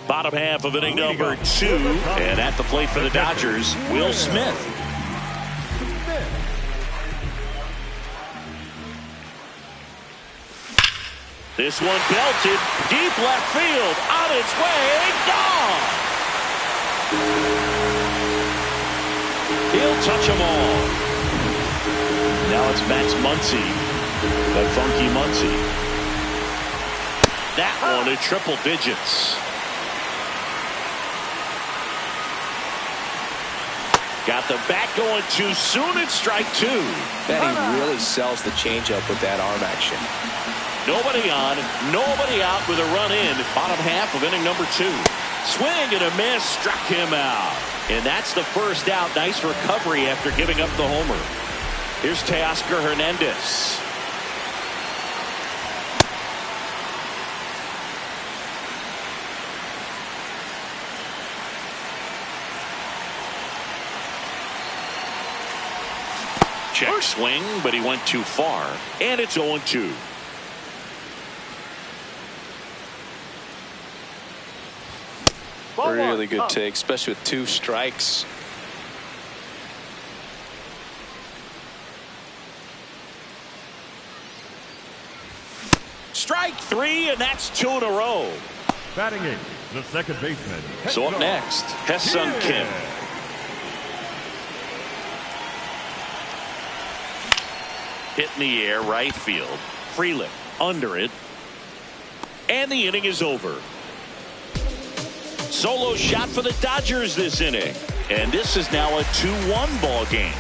Speaker 1: Bottom half of inning number 2, and at the plate for the Dodgers, Will Smith. This one belted deep left field, on its way, gone. He'll touch them all. Now it's Max Muncy, that funky Muncy. that one to triple digits. Got the bat going too soon at strike two.
Speaker 3: That he really sells the changeup with that arm action.
Speaker 1: Nobody on, nobody out with a run in. Bottom half of inning number 2. Swing and a miss, struck him out. And that's the first out. Nice recovery after giving up the homer. Here's Teoscar Hernandez. Check swing, but he went too far. And it's 0-2.
Speaker 3: Really good take, especially with 2 strikes.
Speaker 1: Strike 3, and that's 2 in a row.
Speaker 6: Batting 8, the second baseman.
Speaker 1: So up next, Ha-Seong Kim. Hit in the air, right field. Freeland under it. And the inning is over. Solo shot for the Dodgers this inning. And this is now a 2-1 ball game.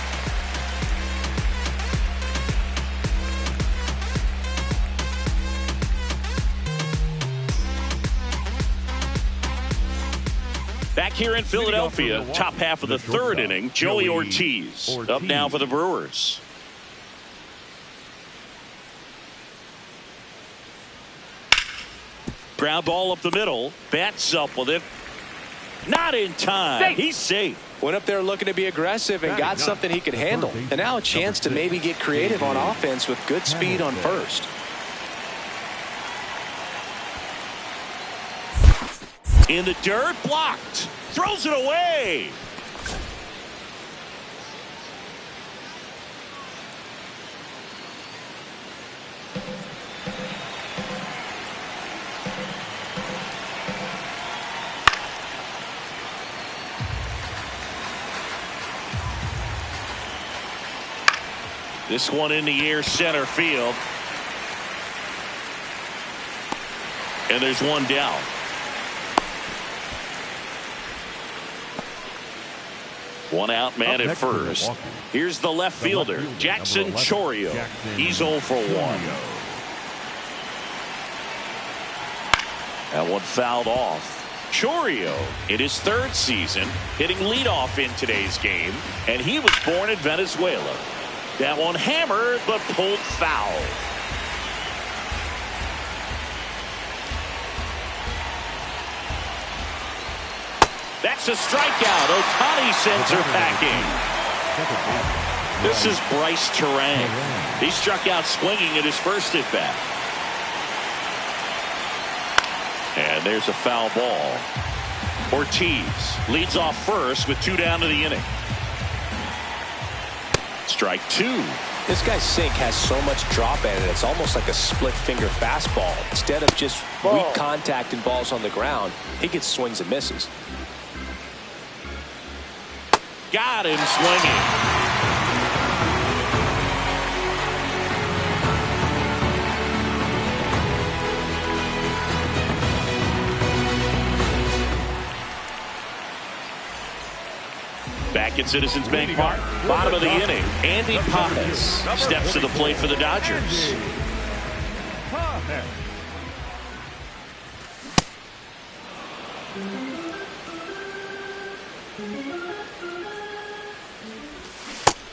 Speaker 1: Back here in Philadelphia, top half of the third inning, Joey Ortiz up now for the Brewers. Ground ball up the middle. Bats up with it. Not in time.
Speaker 4: Safe.
Speaker 1: He's safe.
Speaker 3: Went up there looking to be aggressive and got something he could handle. And now a chance to maybe get creative on offense with good speed on first.
Speaker 1: In the dirt, blocked. Throws it away. This one in the air, center field. And there's one down. One out, man at first. Here's the left fielder, Jackson Chourio. He's 0 for 1. That one fouled off. Chourio in his 3rd season, hitting leadoff in today's game, and he was born in Venezuela. That one hammered, but pulled foul. That's a strikeout. Ohtani sends her packing. This is Bryce Terang. He struck out swinging at his first at bat. And there's a foul ball. Ortiz leads off first with 2 down to the inning. Strike 2.
Speaker 3: This guy's sink has so much drop in it, it's almost like a split finger fastball. Instead of just weak contact and balls on the ground, he gets swings and misses.
Speaker 1: Got him swinging. Back at Citizens Bank Park, bottom of the inning, Andy Pappas steps to the plate for the Dodgers.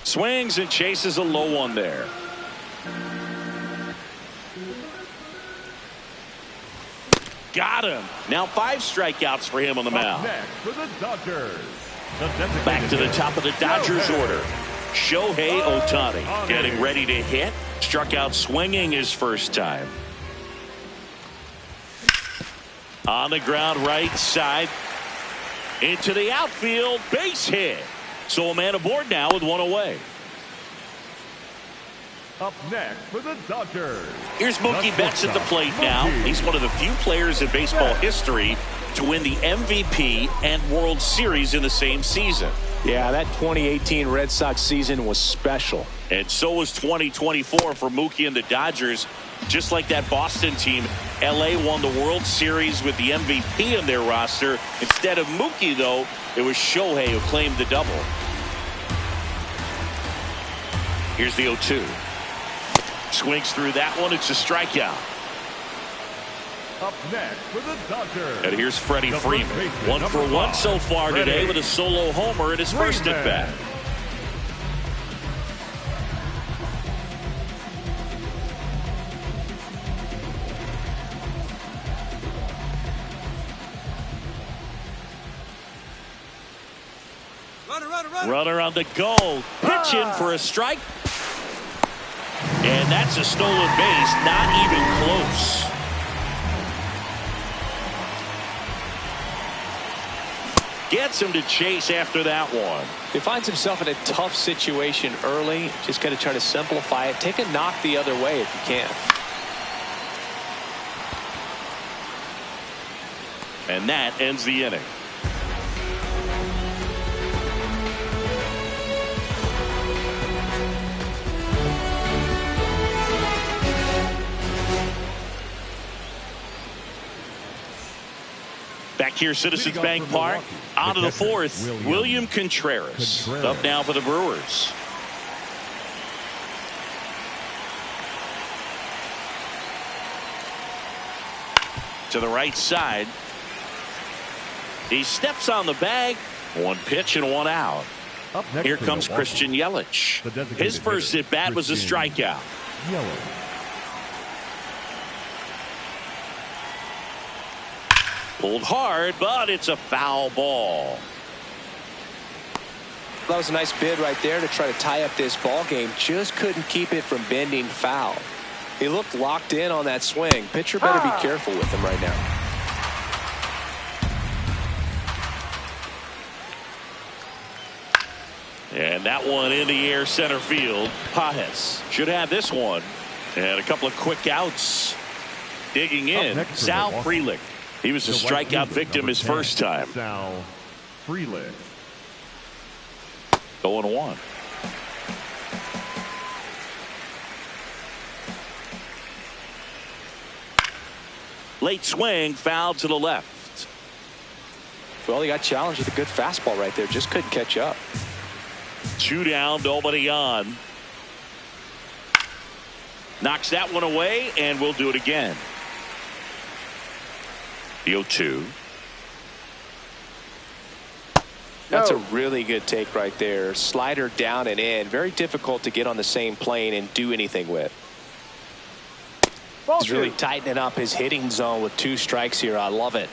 Speaker 1: Swings and chases a low one there. Got him. Now 5 strikeouts for him on the mound.
Speaker 6: Next for the Dodgers.
Speaker 1: Back to the top of the Dodgers order. Shohei Ohtani getting ready to hit. Struck out swinging his first time. On the ground right side. Into the outfield. Base hit. So a man aboard now with 1 away.
Speaker 6: Up next for the Dodgers.
Speaker 1: Here's Mookie Betts at the plate now. He's one of the few players in baseball history to win the MVP and World Series in the same season.
Speaker 3: Yeah, that 2018 Red Sox season was special.
Speaker 1: And so was 2024 for Mookie and the Dodgers. Just like that Boston team, LA won the World Series with the MVP in their roster. Instead of Mookie, though, it was Shohei who claimed the double. Here's the 0-2. Swings through that one. It's a strikeout.
Speaker 6: Up next for the Dodgers.
Speaker 1: And here's Freddie Freeman. 1 for 1 so far today with a solo homer in his first at bat. Runner on the go. Pitching for a strike. And that's a stolen base. Not even close. Gets him to chase after that one.
Speaker 3: He finds himself in a tough situation early. Just got to try to simplify it. Take a knock the other way if you can.
Speaker 1: And that ends the inning. Back here, Citizens Bank Park. On to the fourth, William Contreras. Up now for the Brewers. To the right side. He steps on the bag. One pitch and one out. Here comes Christian Yelich. His first at bat was a strikeout. Pulled hard, but it's a foul ball.
Speaker 3: That was a nice bid right there to try to tie up this ball game. Just couldn't keep it from bending foul. He looked locked in on that swing. Pitcher better be careful with him right now.
Speaker 1: And that one in the air center field. Pajes should have this one. And a couple of quick outs. Digging in, Sal Frelick. He was a strikeout victim his first time.
Speaker 6: Sal Frelick.
Speaker 1: 0-1. Late swing, foul to the left.
Speaker 3: Well, he got challenged with a good fastball right there. Just couldn't catch up.
Speaker 1: 2 down, nobody on. Knocks that one away, and we'll do it again. The 0-2.
Speaker 3: That's a really good take right there. Slider down and in. Very difficult to get on the same plane and do anything with. He's really tightening up his hitting zone with 2 strikes here. I love it.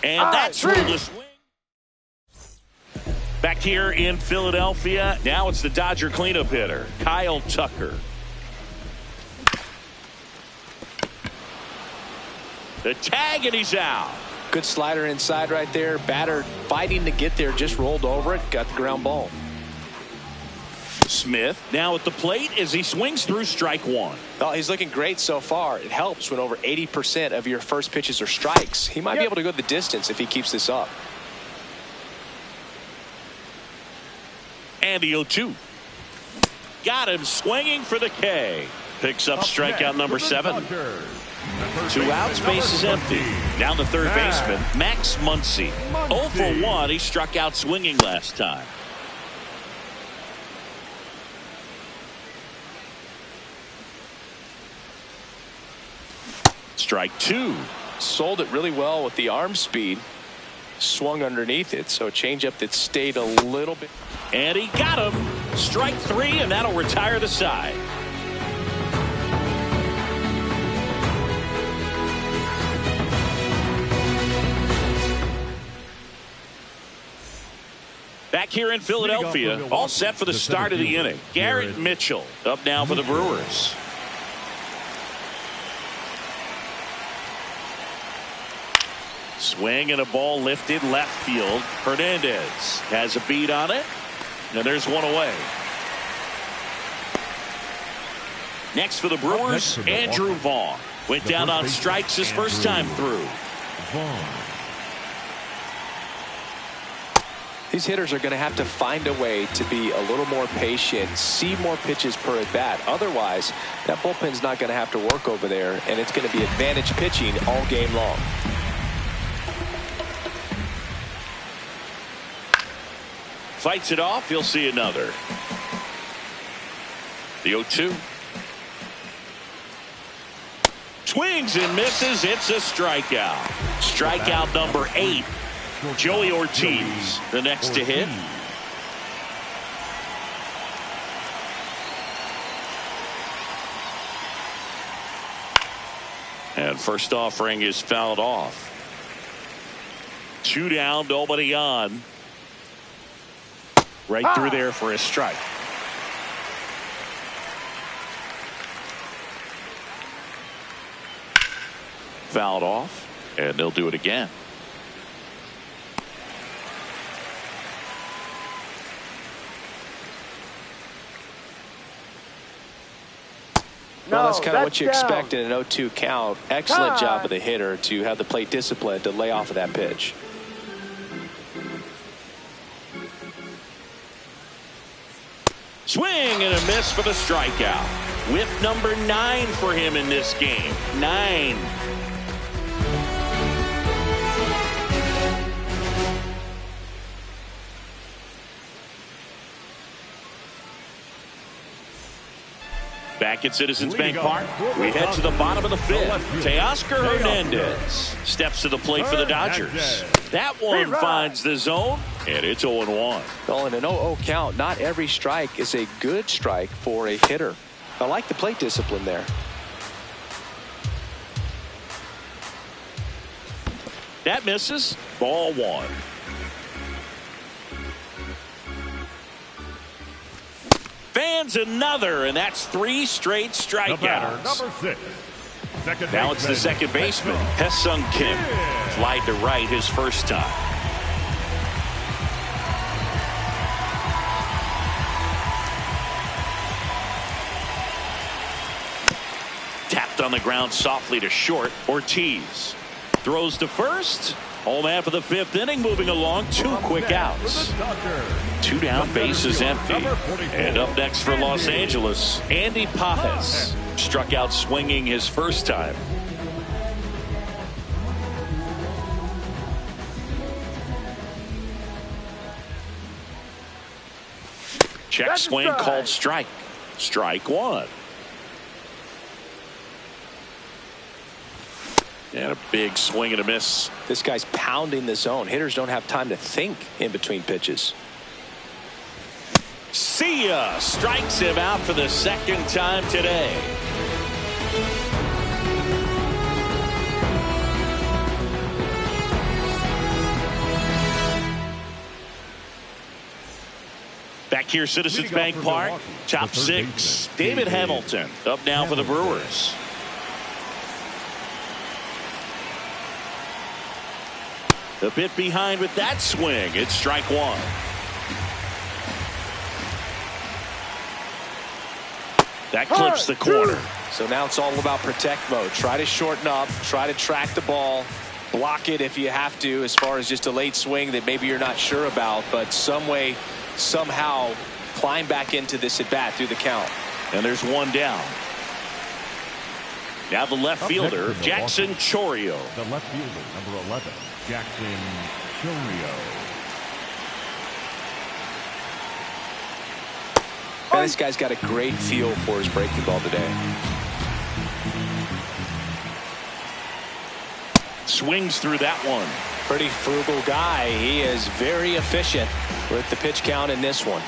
Speaker 1: And that's through the swing. Back here in Philadelphia, now it's the Dodger cleanup hitter, Kyle Tucker. The tag, and he's out.
Speaker 3: Good slider inside right there. Batter fighting to get there, just rolled over it, got the ground ball.
Speaker 1: Smith now at the plate as he swings through strike one.
Speaker 3: Well, he's looking great so far. It helps when over 80% of your first pitches are strikes. He might be able to go the distance if he keeps this up.
Speaker 1: And the 0-2. Got him swinging for the K. Picks up strikeout number 7. 2 outs, base is empty. Down the third baseman, Max Muncy. 0 for 1. He struck out swinging last time. Strike 2.
Speaker 3: Sold it really well with the arm speed. Swung underneath it, so a changeup that stayed a little bit.
Speaker 1: And he got him. Strike 3, and that'll retire the side. Back here in Philadelphia, all set for the start of the inning. Garrett Mitchell up now for the Brewers. Swing and a ball lifted left field. Hernandez has a beat on it. And there's one away. Next for the Brewers, Andrew Vaughn. Went down on strikes his first time through.
Speaker 3: These hitters are going to have to find a way to be a little more patient, see more pitches per at bat. Otherwise, that bullpen's not going to have to work over there, and it's going to be advantage pitching all game long.
Speaker 1: Fights it off. You'll see another. The 0-2. Swings and misses. It's a strikeout. Strikeout number 8. Joey Ortiz, the next to hit. And first offering is fouled off. 2 down, nobody on. Right through there for a strike. Fouled off, and they'll do it again.
Speaker 3: Well, that's kind of what you expect in an 0-2 count. Excellent job of the hitter to have the plate discipline to lay off of that pitch.
Speaker 1: Swing and a miss for the strikeout. Whip number 9 for him in this game. 9. Back at Citizens Bank Park, we head to the bottom of the 5th. Teoscar Hernandez steps to the plate for the Dodgers. That one finds the zone, and it's 0-1.
Speaker 3: Well, in an 0-0 count, not every strike is a good strike for a hitter. I like the plate discipline there.
Speaker 1: That misses. Ball 1. Fans another, and that's 3 straight strikeouts.
Speaker 6: Number 6.
Speaker 1: Now it's the second baseman, Hae-Sung Kim. Flied to right his first time. Tapped on the ground softly to short. Ortiz throws to first. Home half of the 5th inning, moving along. 2 quick outs. 2 down, bases empty. And up next for Los Angeles, Andy Pages. Struck out swinging his first time. Check swing called strike. Strike 1. And a big swing and a miss.
Speaker 3: This guy's pounding the zone. Hitters don't have time to think in between pitches.
Speaker 1: See ya. Strikes him out for the second time today. Back here, Citizens Bank Park. Top 6. David Hamilton up now for the Brewers. A bit behind with that swing. It's strike 1. That clips the corner.
Speaker 3: So now it's all about protect mode. Try to shorten up. Try to track the ball. Block it if you have to, as far as just a late swing that maybe you're not sure about. But some way, somehow, climb back into this at bat through the count.
Speaker 1: And there's 1 down. Now the left fielder, Jackson Chourio.
Speaker 6: The left fielder, number 11, Jackson Chourio.
Speaker 3: Man, this guy's got a great feel for his breaking ball today.
Speaker 1: Swings through that one.
Speaker 3: Pretty frugal guy. He is very efficient with the pitch count in this one.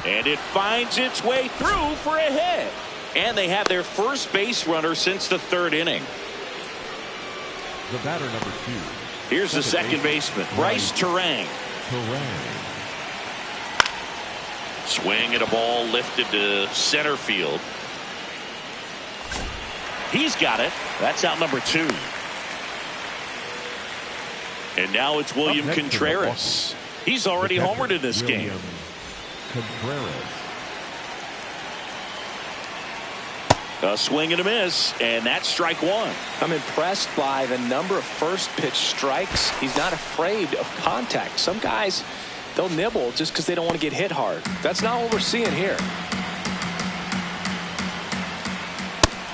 Speaker 1: And it finds its way through for a hit. And they have their first base runner since the 3rd inning.
Speaker 6: The batter, number 2.
Speaker 1: Here's the second baseman, Bryce Turang. Swing and a ball lifted to center field. He's got it. That's out number 2. And now it's William Contreras. He's already homered in this game. A swing and a miss, and that's strike one.
Speaker 3: I'm impressed by the number of first pitch strikes. He's not afraid of contact. Some guys, they'll nibble just because they don't want to get hit hard. That's not what we're seeing here.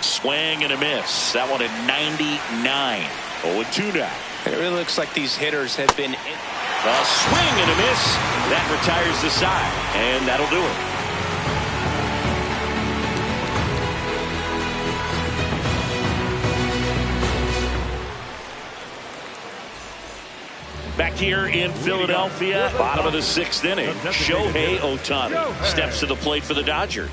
Speaker 1: Swing and a miss. That one at 99. 0-2 now.
Speaker 3: It really looks like these hitters have been.
Speaker 1: A swing and a miss. That retires the side, and that'll do it. Back here in Philadelphia, bottom of the 6th inning, Shohei Ohtani steps to the plate for the Dodgers.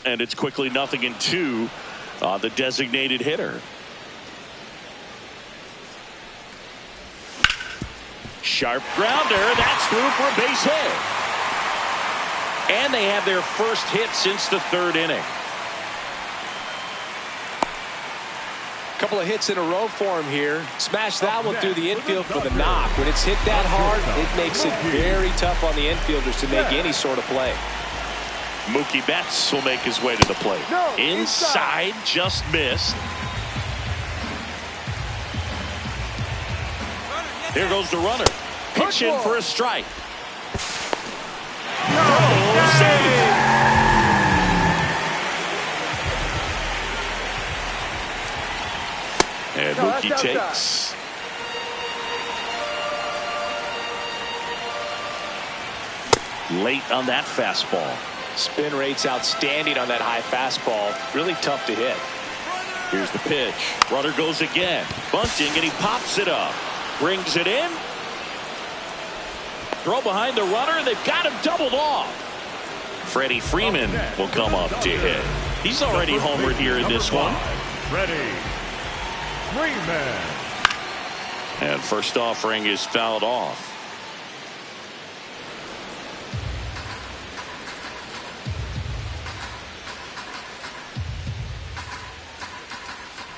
Speaker 1: And it's quickly 0-2 on the designated hitter. Sharp grounder. That's through for a base hit. And they have their first hit since the 3rd inning.
Speaker 3: Couple of hits in a row for him here. Smash that one through the infield for the knock. When it's hit that hard, it makes it very tough on the infielders to make any sort of play.
Speaker 1: Mookie Betts will make his way to the plate. Inside, just missed. Here goes the runner. Pitch in for a strike. Save. And Mookie takes. Late on that fastball.
Speaker 3: Spin rate's outstanding on that high fastball. Really tough to hit.
Speaker 1: Here's the pitch. Runner goes again. Bunting, and he pops it up. Brings it in. Throw behind the runner, and they've got him doubled off. Freddie Freeman will come up to hit. He's already homered here in this one.
Speaker 6: Freddie Freeman.
Speaker 1: And first offering is fouled off.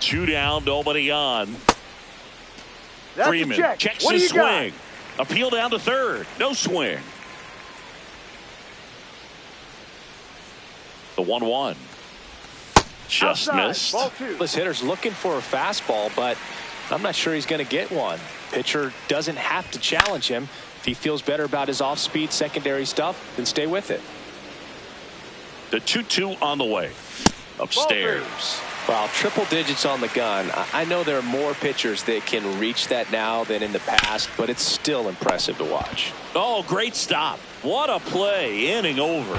Speaker 1: Two down, nobody on. Freeman checks his swing. Appeal down to third. No swing. The 1-1. Just missed.
Speaker 3: This hitter's looking for a fastball, but I'm not sure he's going to get one. Pitcher doesn't have to challenge him. If he feels better about his off-speed secondary stuff, then stay with it.
Speaker 1: The 2-2 on the way. Upstairs.
Speaker 3: Well, triple digits on the gun. I know there are more pitchers that can reach that now than in the past, but it's still impressive to watch.
Speaker 1: Oh, great stop. What a play. Inning over.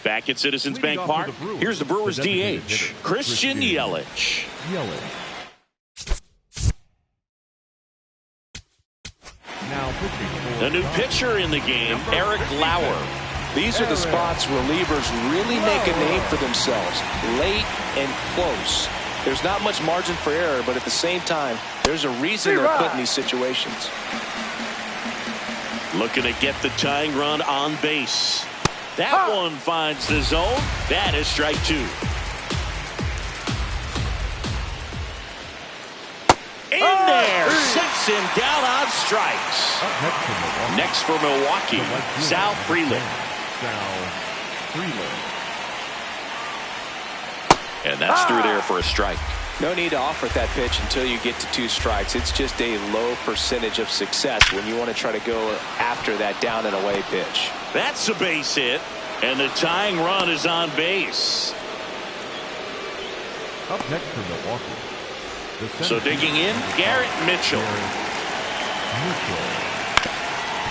Speaker 1: Back at Citizens Bank Park, here's the Brewers DH, Christian Yelich. The new pitcher in the game, Eric Lauer.
Speaker 3: These are the spots relievers really make a name for themselves. Late and close. There's not much margin for error, but at the same time, there's a reason they're put in these situations.
Speaker 1: Looking to get the tying run on base. That one finds the zone. That is strike two. In there, sets him down on strikes. Next for Milwaukee, Sal Freeland. And that's through there for a strike.
Speaker 3: No need to offer that pitch until you get to 2 strikes. It's just a low percentage of success when you want to try to go after that down and away pitch.
Speaker 1: That's a base hit, and the tying run is on base.
Speaker 6: Up next for Milwaukee.
Speaker 1: So digging in, Garrett Mitchell.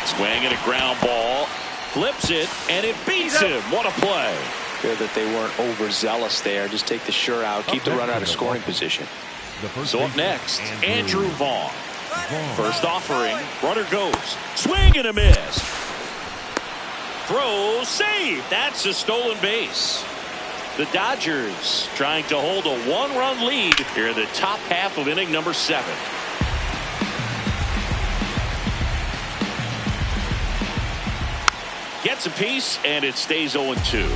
Speaker 1: Swing and a ground ball. Flips it, and it beats him. What a play.
Speaker 3: Good that they weren't overzealous there. Just take the sure out. Keep the runner out of scoring position.
Speaker 1: So up next, Andrew Vaughn. First offering. Runner goes. Swing and a miss. Throw, save. That's a stolen base. The Dodgers trying to hold a one-run lead here in the top half of inning number 7. Gets a piece, and it stays 0-2.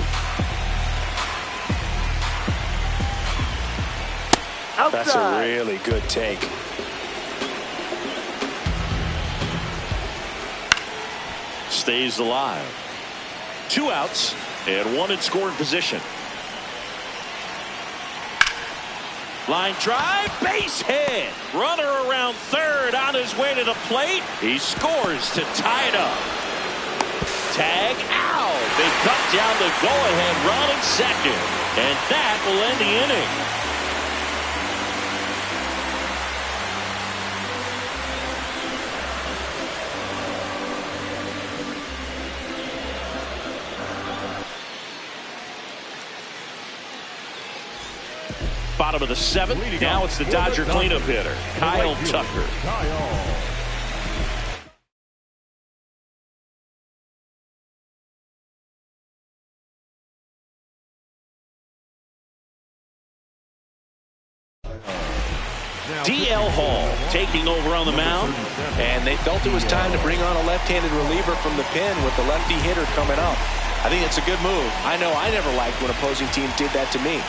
Speaker 2: Outside.
Speaker 3: That's a really good take.
Speaker 1: Stays alive. 2 outs and 1 in scoring position. Line drive, base hit. Runner around third on his way to the plate. He scores to tie it up. Tag out. They cut down the go-ahead run at second. And that will end the inning. Bottom of the 7th. Now it's the Dodger cleanup hitter, Kyle Tucker. DL Hall taking over on the mound.
Speaker 3: And they felt it was time to bring on a left-handed reliever from the pen with the lefty hitter coming up. I think it's a good move. I know I never liked when opposing teams did that to me.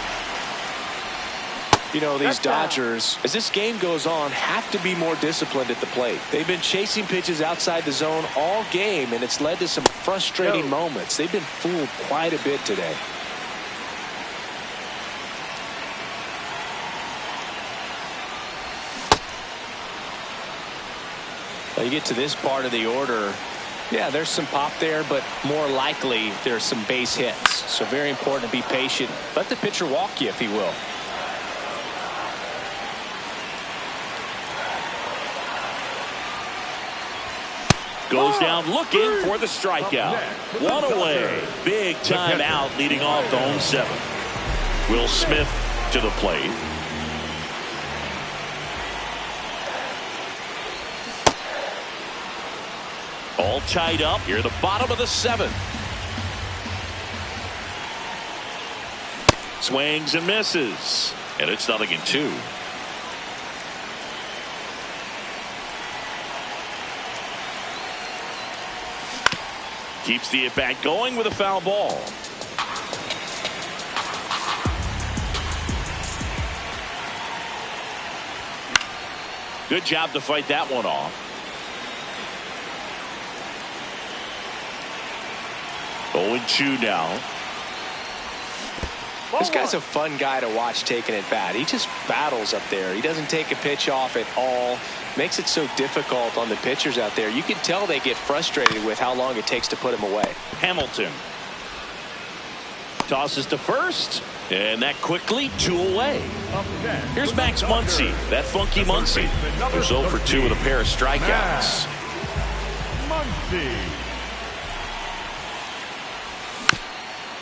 Speaker 3: You know, these Dodgers, as this game goes on, have to be more disciplined at the plate. They've been chasing pitches outside the zone all game, and it's led to some frustrating moments. They've been fooled quite a bit today. Well, you get to this part of the order. Yeah, there's some pop there, but more likely there's some base hits. So very important to be patient. Let the pitcher walk you, if he will.
Speaker 1: Goes down looking for the strikeout. 1 away. Big time out leading off the home 7th. Will Smith to the plate. All tied up here at the bottom of the 7th. Swings and misses. And it's 0-2. Keeps the at-bat going with a foul ball. Good job to fight that one off. Oh, 0-2 now.
Speaker 3: This guy's a fun guy to watch taking at bat. He just battles up there. He doesn't take a pitch off at all. Makes it so difficult on the pitchers out there. You can tell they get frustrated with how long it takes to put him away.
Speaker 1: Hamilton tosses to first, and that quickly 2 away. Here's Max Muncy, that funky Muncy. There's 0 for 2 with a pair of strikeouts.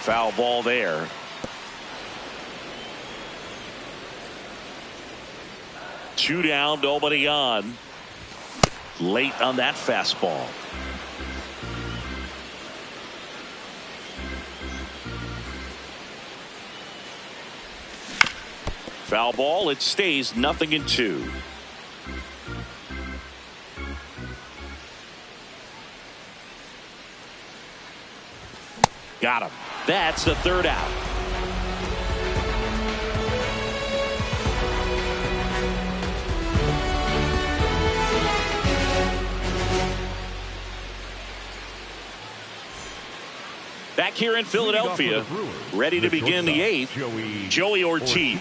Speaker 1: Foul ball there. Two down, nobody on. Late on that fastball. Foul ball, it stays 0-2. Got him. That's the 3rd out. Back here in Philadelphia, ready to begin the 8th, Joey Ortiz.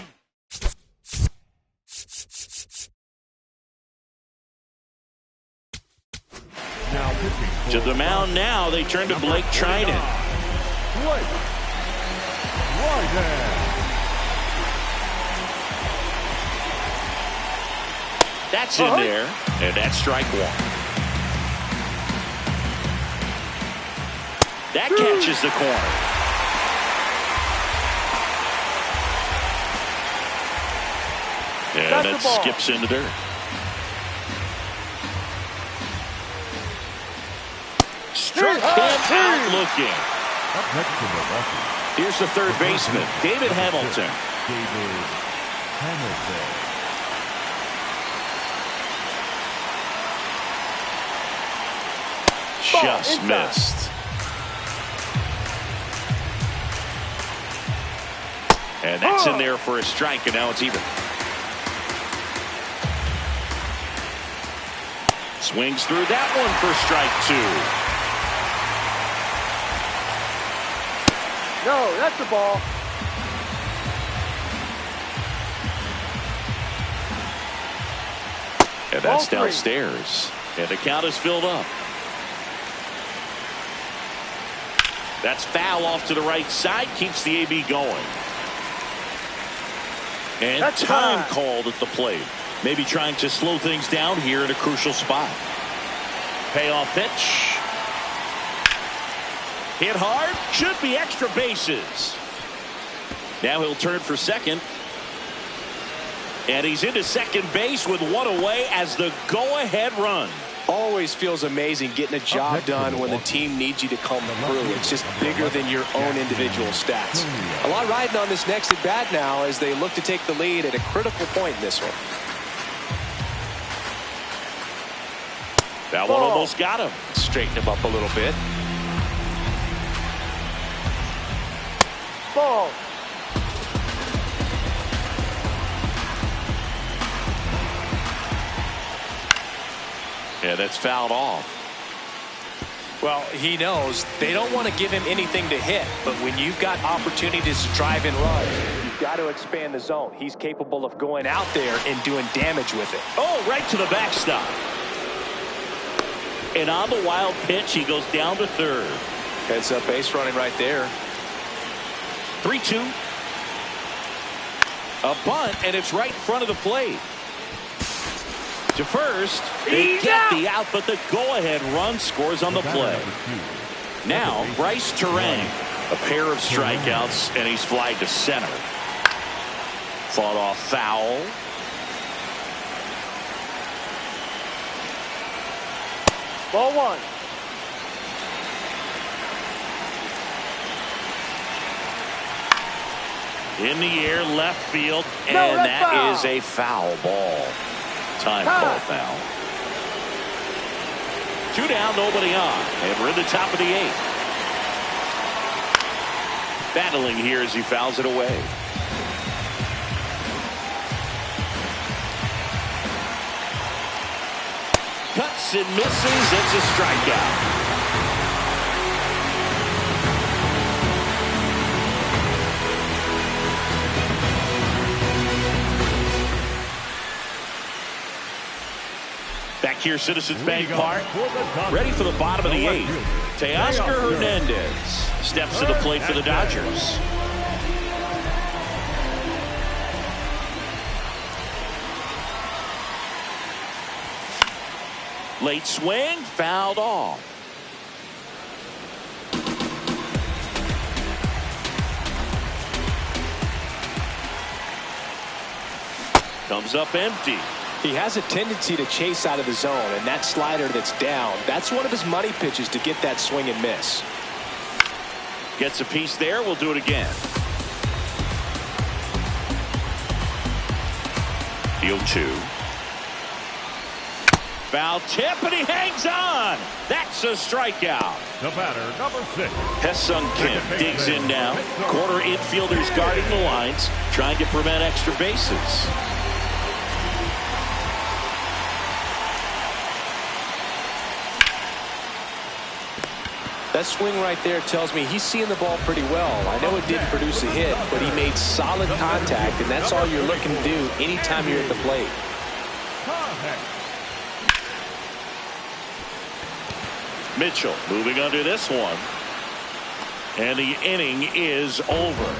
Speaker 1: To the mound now, they turn to Blake Trinan. That's in there, and that's strike 1. That catches the corner. And that skips into dirt. Struck him out looking.
Speaker 6: Up next to Milwaukee,
Speaker 1: Here's the third baseman, David Hamilton.
Speaker 6: David Hamilton.
Speaker 1: Just missed. And that's in there for a strike, and now it's even. Swings through that one for strike 2.
Speaker 4: No, that's a ball.
Speaker 1: And that's downstairs. And the count is filled up. That's foul off to the right side. Keeps the AB going. And
Speaker 4: That's
Speaker 1: time
Speaker 4: fine.
Speaker 1: called at the plate. Maybe trying to slow things down here in a crucial spot. Payoff pitch. Hit hard. Should be extra bases. Now he'll turn for second. And he's into second base with one away as the go-ahead run.
Speaker 3: Always feels amazing getting a job done when the team needs you to come through. It's just bigger than your own individual stats. A lot riding on this next at-bat now as they look to take the lead at a critical point in this one.
Speaker 1: That one almost got him.
Speaker 3: Straighten him up a little bit.
Speaker 4: Ball.
Speaker 1: Yeah, that's fouled off.
Speaker 3: Well, he knows they don't want to give him anything to hit, but when you've got opportunities to drive and run, you've got to expand the zone. He's capable of going out there and doing damage with it.
Speaker 1: Oh, right to the backstop. And on the wild pitch, he goes down to third.
Speaker 3: Heads up base running right there.
Speaker 1: 3-2. A bunt, and it's right in front of the plate. To first, they get the out, but the go-ahead run scores on the play. Now, Bryce Terang, a pair of strikeouts, and he's flied to center. Fought off foul.
Speaker 4: Ball 1.
Speaker 1: In the air, left field, and
Speaker 4: No, that's
Speaker 1: that
Speaker 4: foul.
Speaker 1: is a foul ball. Time call now. 2 down, nobody on, and we're in the top of the 8th. Battling here as he fouls it away. Cuts and misses. It's a strikeout. Back here, Citizens Bank Park, ready for the bottom of the 8th. Teoscar Hernandez steps to the plate for the Dodgers. Late swing, fouled off. Comes up empty.
Speaker 3: He has a tendency to chase out of the zone, and that slider that's down, that's one of his money pitches to get that swing and miss.
Speaker 1: Gets a piece there. We'll do it again. The 0-2. Foul tip, and he hangs on. That's a strikeout.
Speaker 6: The batter, number 6.
Speaker 1: Hesung Kim digs in now. Corner infielders guarding the lines, trying to prevent extra bases.
Speaker 3: That swing right there tells me he's seeing the ball pretty well. I know it didn't produce a hit, but he made solid contact, and that's all you're looking to do anytime you're at the plate.
Speaker 1: Mitchell moving under this one. And the inning is over.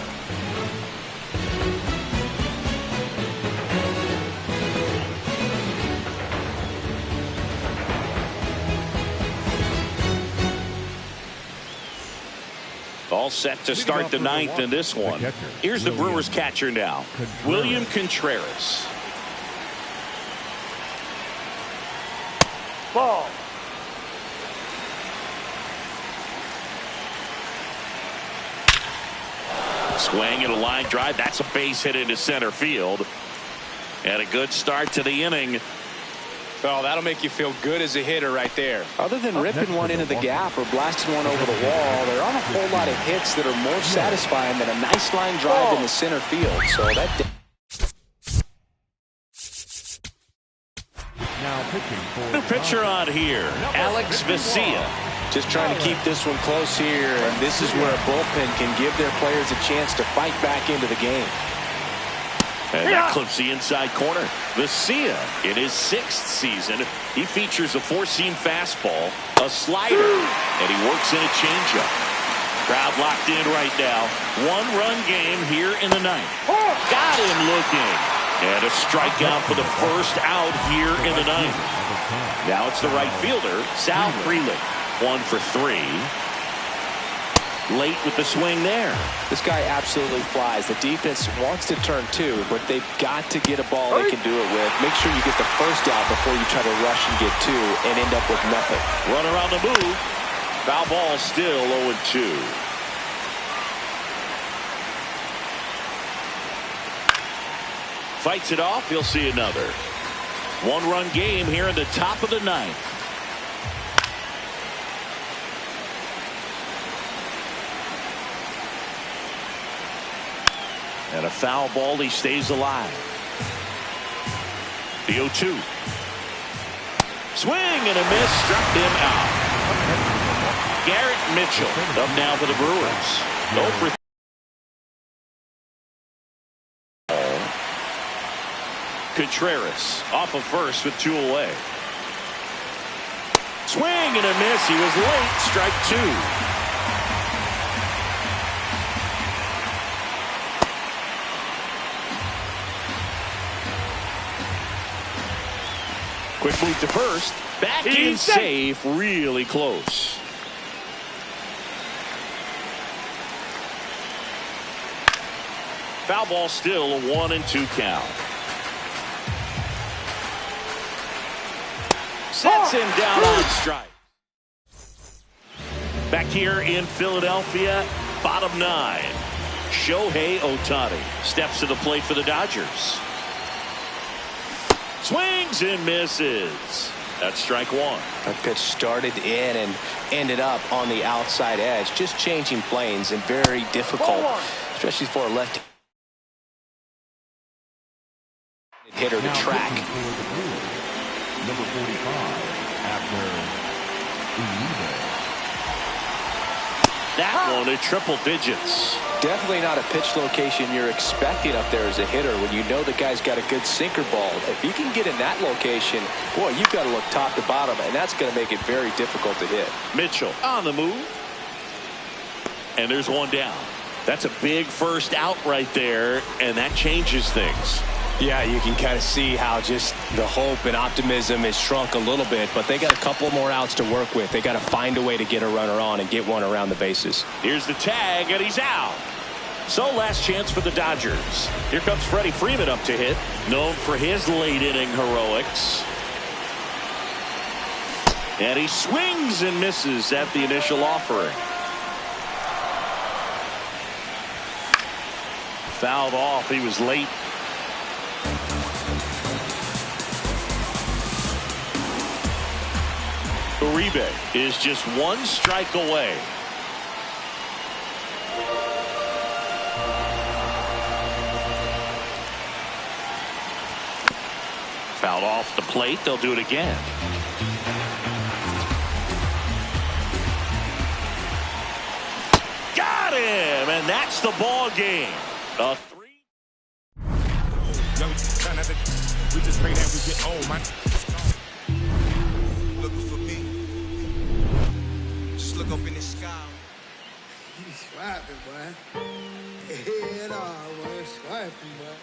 Speaker 1: All set to start the 9th in this one. Here's the Brewers catcher now, William Contreras.
Speaker 4: Ball.
Speaker 1: Swing and a line drive. That's a base hit into center field. And a good start to the inning.
Speaker 3: Oh, that'll make you feel good as a hitter right there. Other than ripping one into the gap or blasting one over the wall, there aren't a whole lot of hits that are more satisfying than a nice line drive in the center field. So that.
Speaker 6: Now pitching for
Speaker 1: The pitcher on here, Alex Vesia.
Speaker 3: Just trying to keep this one close here, and this is where a bullpen can give their players a chance to fight back into the game.
Speaker 1: And that clips the inside corner. Vesia, in his 6th season, he features a 4-seam fastball, a slider, and he works in a changeup. Crowd locked in right now. 1-run game here in the 9th. Got him looking. And a strikeout for the first out here in the 9th. Now it's the right fielder, Sal Frelick. 1 for 3. Late with the swing there.
Speaker 3: This guy absolutely flies. The defense wants to turn 2, but they've got to get a ball they can do it with. Make sure you get the first out before you try to rush and get 2 and end up with nothing.
Speaker 1: Runner on the move. Foul ball still 0-2. Fights it off. He'll see another. 1-run game here in the top of the 9th. And a foul ball. He stays alive. The 0-2. Swing and a miss. Struck him out. Garrett Mitchell up now for the Brewers. 0 for 3. Contreras off of first with 2 away. Swing and a miss. He was late. Strike 2. Quick move to first. Back in safe. Really close. Foul ball still a 1-2 count. Sets him down on strike. Back here in Philadelphia, bottom 9. Shohei Ohtani steps to the plate for the Dodgers. Swings and misses. That's strike 1.
Speaker 3: That pitch started in and ended up on the outside edge. Just changing planes and very difficult, especially for a left hitter to track.
Speaker 6: Number 45, after Uribe.
Speaker 1: That one at triple digits.
Speaker 3: Definitely not a pitch location you're expecting up there as a hitter when you know the guy's got a good sinker ball. If he can get in that location, boy, you've got to look top to bottom, and that's going to make it very difficult to hit.
Speaker 1: Mitchell on the move. And there's one down. That's a big first out right there, and that changes things.
Speaker 3: Yeah, you can kind of see how just the hope and optimism has shrunk a little bit, but they got a couple more outs to work with. They got to find a way to get a runner on and get one around the bases.
Speaker 1: Here's the tag, and he's out. So last chance for the Dodgers. Here comes Freddie Freeman up to hit, known for his late inning heroics. And he swings and misses at the initial offering. Fouled off. He was late. Uribe is just 1 strike away. Fouled off the plate. They'll do it again. Got him, and that's the ball game. A 3.
Speaker 7: We just pray that we get old, man.
Speaker 5: Looking for me. Just look up in the sky.
Speaker 8: He's swiping, boy. Head on, boy. Swiping, boy.